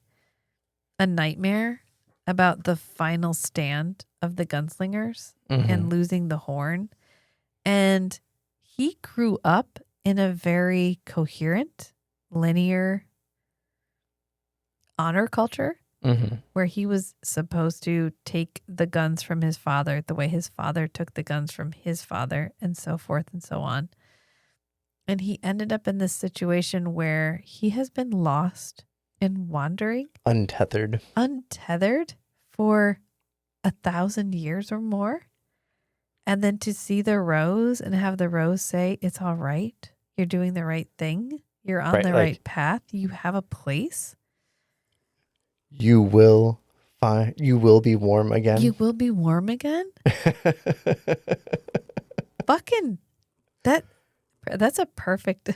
[SPEAKER 1] nightmare about the final stand of the gunslingers
[SPEAKER 2] Mm-hmm.
[SPEAKER 1] and losing the horn. And he grew up in a very coherent, linear honor culture
[SPEAKER 2] Mm-hmm.
[SPEAKER 1] where he was supposed to take the guns from his father the way his father took the guns from his father, and so forth and so on. And he ended up in this situation where he has been lost and wandering,
[SPEAKER 2] Untethered.
[SPEAKER 1] untethered for 1,000 years or more. And then to see the rose and have the rose say, it's all right. You're doing the right thing. You're on
[SPEAKER 2] Right,
[SPEAKER 1] the
[SPEAKER 2] like-
[SPEAKER 1] right path. You have a place.
[SPEAKER 2] You will be warm again.
[SPEAKER 1] You will be warm again. Fucking that's a perfect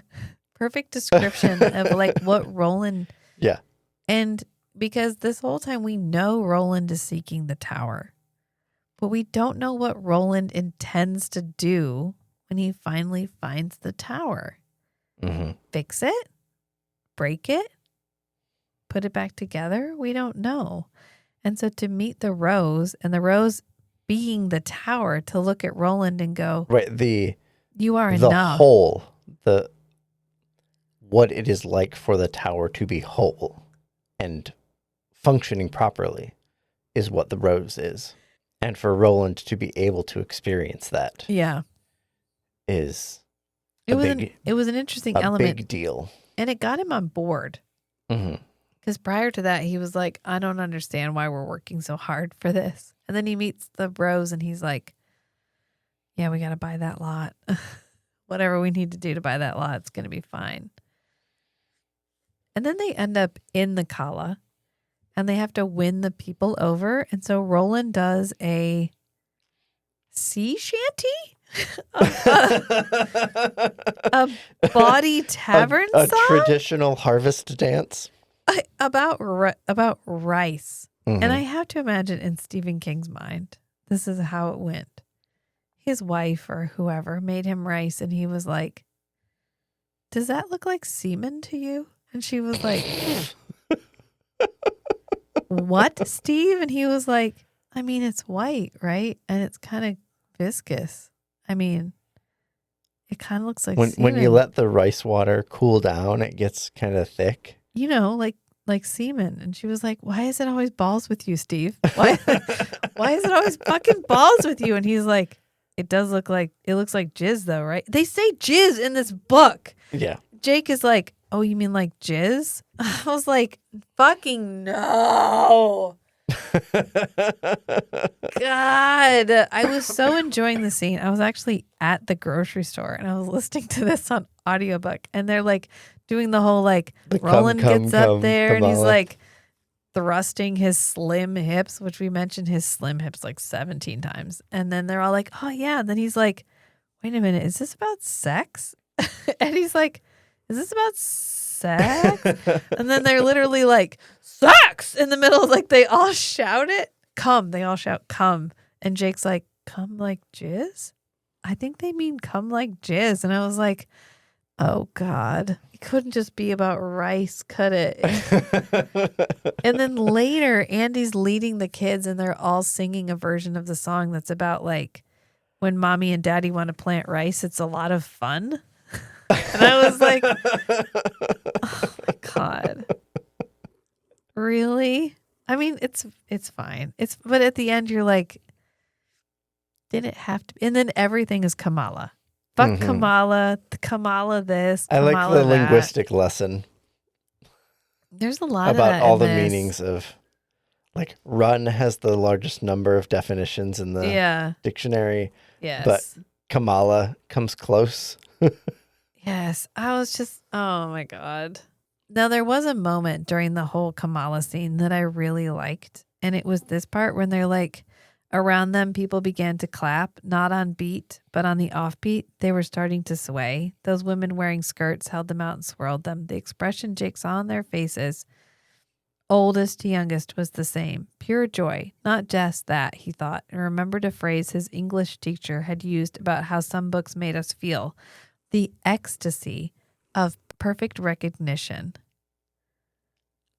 [SPEAKER 1] description of like what Roland.
[SPEAKER 2] Yeah.
[SPEAKER 1] And because this whole time we know Roland is seeking the tower, but we don't know what Roland intends to do when he finally finds the tower.
[SPEAKER 2] Mm-hmm.
[SPEAKER 1] Fix it? Break it? Put it back together? We don't know. And so to meet the rose, and the rose being the tower, to look at Roland and go,
[SPEAKER 2] Right.
[SPEAKER 1] you are
[SPEAKER 2] The
[SPEAKER 1] enough.
[SPEAKER 2] whole, what it is like for the tower to be whole and functioning properly is what the rose is. And for Roland to be able to experience that
[SPEAKER 1] Yeah.
[SPEAKER 2] is
[SPEAKER 1] It
[SPEAKER 2] a
[SPEAKER 1] was
[SPEAKER 2] big,
[SPEAKER 1] an interesting
[SPEAKER 2] a
[SPEAKER 1] element,
[SPEAKER 2] big deal.
[SPEAKER 1] and it got him on board.
[SPEAKER 2] Mm-hmm.
[SPEAKER 1] Because prior to that, he was like, I don't understand why we're working so hard for this. And then he meets the bros and he's like, yeah, we got to buy that lot. Whatever we need to do to buy that lot, it's going to be fine. And then they end up in the Calla and they have to win the people over. And so Roland does a sea shanty, a body tavern
[SPEAKER 2] a
[SPEAKER 1] song
[SPEAKER 2] traditional harvest dance.
[SPEAKER 1] about rice.
[SPEAKER 2] Mhm.
[SPEAKER 1] And I have to imagine in Stephen King's mind, this is how it went. His wife or whoever made him rice, and he was like, does that look like semen to you? And she was like, what, Steve? And he was like, I mean, it's white, right? And it's kind of viscous. I mean, it kind of looks like
[SPEAKER 2] when
[SPEAKER 1] semen.
[SPEAKER 2] you let the rice water cool down, it gets kind of thick.
[SPEAKER 1] You know, like semen. And she was like, why is it always balls with you, Steve? Why is it always fucking balls with you? And he's like, it looks like jizz though, right? They say jizz in this book.
[SPEAKER 2] Yeah.
[SPEAKER 1] Jake is like, oh, you mean like jizz? I was like, fucking no. God, I was so enjoying the scene. I was actually at the grocery store and I was listening to this on audiobook, and they're like doing the whole like
[SPEAKER 2] The
[SPEAKER 1] Roland gets up
[SPEAKER 2] come,
[SPEAKER 1] there and he's
[SPEAKER 2] Kamala.
[SPEAKER 1] like thrusting his slim hips, which we mentioned his slim hips like 17 times. And then they're all like, oh yeah. And then he's like, wait a minute, is this about sex? And he's like, is this about sex? And then they're literally like, sex in the middle. Like they all shout it. Come. They all shout, come. And Jake's like, come like jizz? I think they mean come like jizz. And I was like, oh God, it couldn't just be about rice, could it? And then later, Andy's leading the kids and they're all singing a version of the song that's about like when mommy and daddy want to plant rice, it's a lot of fun. And I was like, oh my God. Really? I mean, it's fine. But at the end you're like, did it have to be? And then everything is Kamala. Fuck Kamala, Kamala this,
[SPEAKER 2] I
[SPEAKER 1] Kamala
[SPEAKER 2] like the
[SPEAKER 1] that.
[SPEAKER 2] linguistic lesson
[SPEAKER 1] There's a lot
[SPEAKER 2] about
[SPEAKER 1] of that
[SPEAKER 2] all
[SPEAKER 1] in
[SPEAKER 2] the
[SPEAKER 1] this.
[SPEAKER 2] meanings of, like, run has the largest number of definitions in the dictionary,
[SPEAKER 1] Yes.
[SPEAKER 2] but Kamala comes close.
[SPEAKER 1] Yes. I was just, oh my God. Now, there was a moment during the whole Kamala scene that I really liked. And it was this part when they're like, around them, people began to clap, not on beat, but on the offbeat. They were starting to sway. Those women wearing skirts held them out and swirled them. The expression Jake saw on their faces, oldest to youngest, was the same. Pure joy, not just that, he thought, and remembered a phrase his English teacher had used about how some books made us feel. The ecstasy of perfect recognition.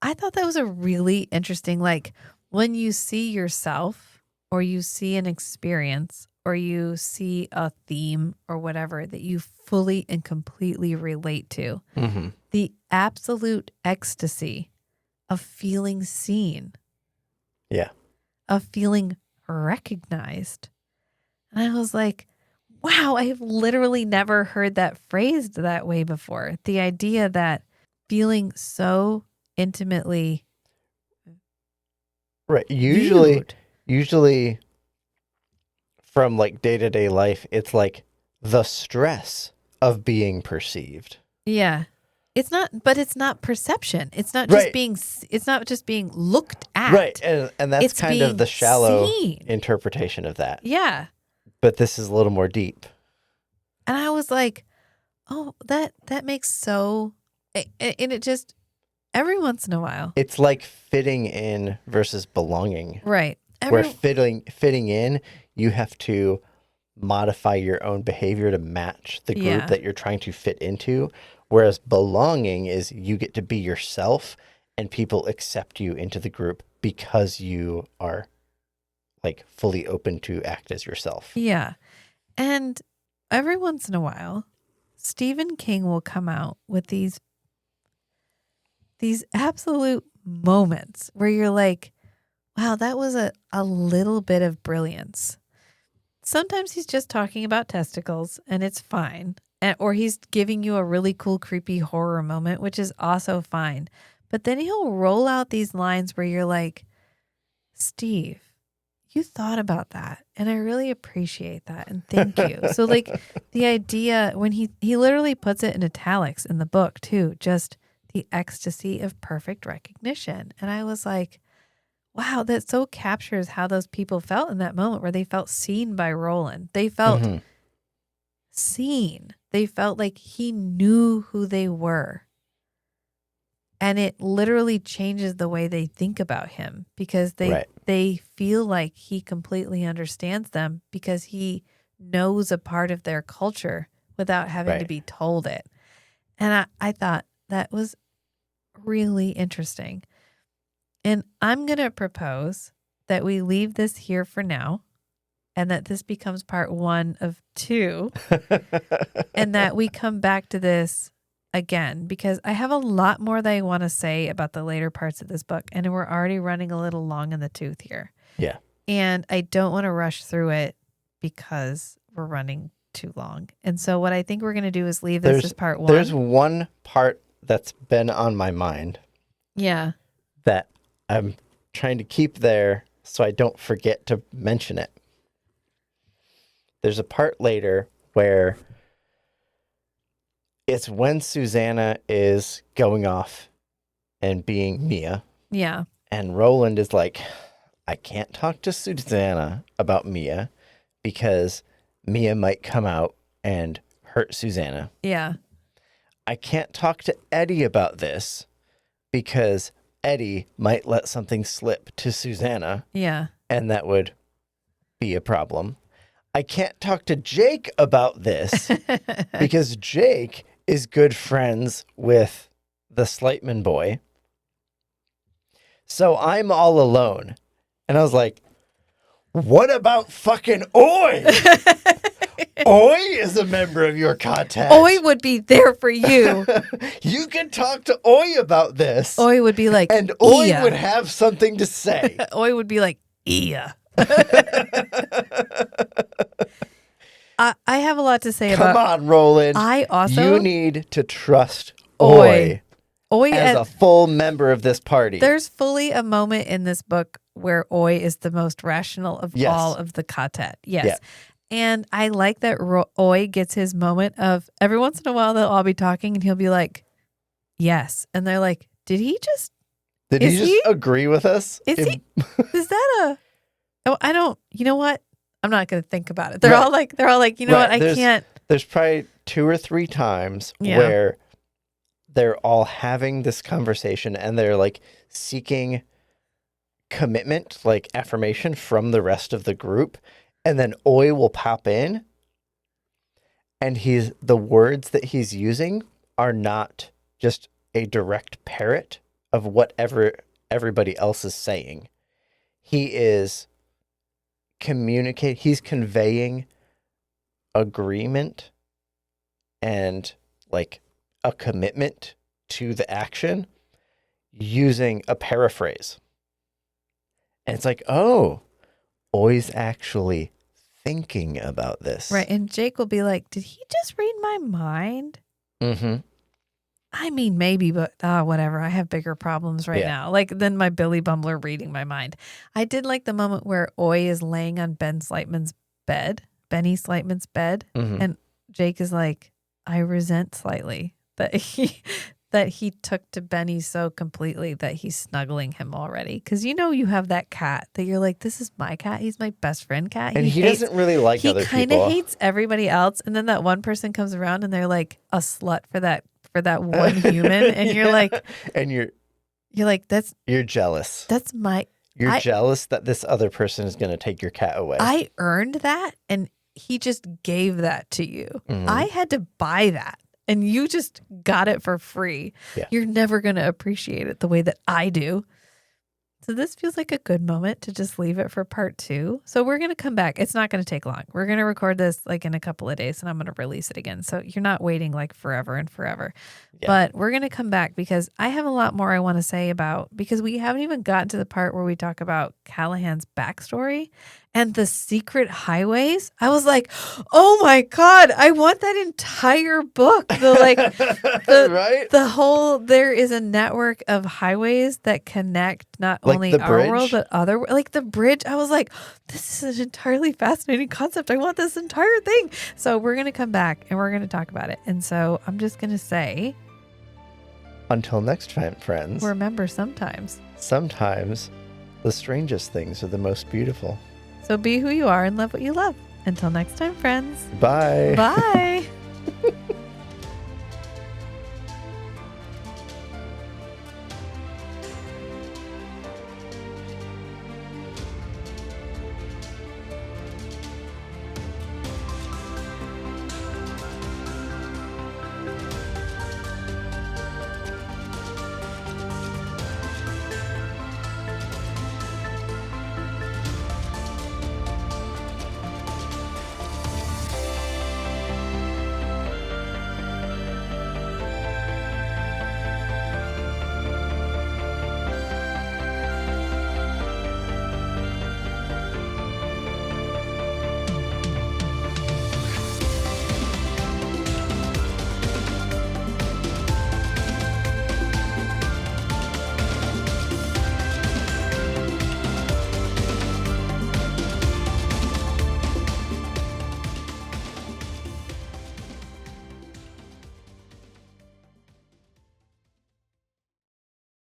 [SPEAKER 1] I thought that was a really interesting, like, when you see yourself or you see an experience or you see a theme or whatever that you fully and completely relate to, the absolute ecstasy of feeling seen.
[SPEAKER 2] Yeah.
[SPEAKER 1] Of feeling recognized. And I was like, wow, I have literally never heard that phrased that way before. The idea that feeling so intimately
[SPEAKER 2] Right.
[SPEAKER 1] viewed.
[SPEAKER 2] Usually from like day-to-day life, it's like the stress of being perceived.
[SPEAKER 1] Yeah. It's not perception. It's not just being looked at.
[SPEAKER 2] Right. And that's
[SPEAKER 1] It's
[SPEAKER 2] kind of
[SPEAKER 1] being
[SPEAKER 2] the shallow
[SPEAKER 1] seen.
[SPEAKER 2] interpretation of that.
[SPEAKER 1] Yeah.
[SPEAKER 2] But this is a little more deep.
[SPEAKER 1] And I was like, oh, that makes so, and it just, every once in a while.
[SPEAKER 2] It's like fitting in versus belonging.
[SPEAKER 1] Right.
[SPEAKER 2] Where fitting in, you have to modify your own behavior to match the group that you're trying to fit into. Whereas belonging is you get to be yourself and people accept you into the group because you are like fully open to act as yourself.
[SPEAKER 1] Yeah. And every once in a while, Stephen King will come out with these absolute moments where you're like, wow, that was a little bit of brilliance. Sometimes he's just talking about testicles and it's fine. Or he's giving you a really cool, creepy horror moment, which is also fine. But then he'll roll out these lines where you're like, Steve, you thought about that. And I really appreciate that. And thank you. So like the idea when he literally puts it in italics in the book too, just the ecstasy of perfect recognition. And I was like, wow, that so captures how those people felt in that moment where they felt seen by Roland. They felt seen. They felt like he knew who they were. And it literally changes the way they think about him because they feel like he completely understands them because he knows a part of their culture without having to be told it. And I thought that was really interesting. And I'm going to propose that we leave this here for now and that this becomes part 1 of 2 and that we come back to this again because I have a lot more that I want to say about the later parts of this book and we're already running a little long in the tooth here.
[SPEAKER 2] Yeah.
[SPEAKER 1] And I don't want to rush through it because we're running too long. And so what I think we're going to do is leave this as part 1.
[SPEAKER 2] There's one part that's been on my mind.
[SPEAKER 1] Yeah.
[SPEAKER 2] That I'm trying to keep there so I don't forget to mention it. There's a part later where it's when Susanna is going off and being Mia.
[SPEAKER 1] Yeah.
[SPEAKER 2] And Roland is like, I can't talk to Susanna about Mia because Mia might come out and hurt Susanna.
[SPEAKER 1] Yeah.
[SPEAKER 2] I can't talk to Eddie about this because Eddie might let something slip to Susanna.
[SPEAKER 1] Yeah.
[SPEAKER 2] And that would be a problem. I can't talk to Jake about this because Jake is good friends with the Slightman boy. So I'm all alone. And I was like, what about fucking Oi? Oi is a member of your contact.
[SPEAKER 1] Oi would be there for you.
[SPEAKER 2] You can talk to Oi about this.
[SPEAKER 1] Oi would be like,
[SPEAKER 2] and Oi
[SPEAKER 1] Ia.
[SPEAKER 2] would have something to say.
[SPEAKER 1] Oi would be like, Ia. I have a lot to say about.
[SPEAKER 2] Come on, Roland.
[SPEAKER 1] I also.
[SPEAKER 2] You need to trust
[SPEAKER 1] Oi.
[SPEAKER 2] Oi as a full member of this party.
[SPEAKER 1] There's fully a moment in this book where Oi is the most rational of all of the quartet. Yes. Yeah. And I like that Oi gets his moment of every once in a while they'll all be talking and he'll be like, yes. And they're like, did he just
[SPEAKER 2] agree with us?
[SPEAKER 1] Is that I don't, you know what? I'm not going to think about it. They're all like, you know what? I can't.
[SPEAKER 2] There's probably 2 or 3 times where they're all having this conversation and they're like seeking commitment, like affirmation from the rest of the group. And then Oi will pop in and the words that he's using are not just a direct parrot of whatever everybody else is saying. He is he's conveying agreement and like a commitment to the action using a paraphrase. And it's like, oh, Oi's actually thinking about this.
[SPEAKER 1] Right. And Jake will be like, did he just read my mind?
[SPEAKER 2] Mm-hmm.
[SPEAKER 1] I mean, maybe, but whatever. I have bigger problems right now. Like than my Billy Bumbler reading my mind. I did like the moment where Oi is laying on Benny Slightman's bed, and Jake is like, I resent slightly that he took to Benny so completely that he's snuggling him already. Because you have that cat that you're like, this is my cat. He's my best friend cat.
[SPEAKER 2] And he doesn't really like other people. He
[SPEAKER 1] kind of hates everybody else. And then that one person comes around and they're like a slut for that one human. And you're like,
[SPEAKER 2] and you're
[SPEAKER 1] like,
[SPEAKER 2] you're jealous.
[SPEAKER 1] That's
[SPEAKER 2] You're jealous that this other person is going to take your cat away.
[SPEAKER 1] I earned that. And he just gave that to you. Mm-hmm. I had to buy that. And you just got it for free. Yeah. You're never going to appreciate it the way that I do. So this feels like a good moment to just leave it for part 2. So we're going to come back. It's not going to take long. We're going to record this like in a couple of days and I'm going to release it again. So you're not waiting like forever and forever. Yeah. But we're going to come back because I have a lot more I want to say about, because we haven't even gotten to the part where we talk about Callahan's backstory and the secret highways. I was like, oh my God, I want that entire book.
[SPEAKER 2] Right?
[SPEAKER 1] The whole, there is a network of highways that connect not like only our world, but other, like the bridge. I was like, this is an entirely fascinating concept. I want this entire thing. So we're going to come back and we're going to talk about it. And so I'm just going to say,
[SPEAKER 2] until next time, friends.
[SPEAKER 1] Remember, sometimes
[SPEAKER 2] the strangest things are the most beautiful.
[SPEAKER 1] So be who you are and love what you love. Until next time, friends.
[SPEAKER 2] Bye.
[SPEAKER 1] Bye.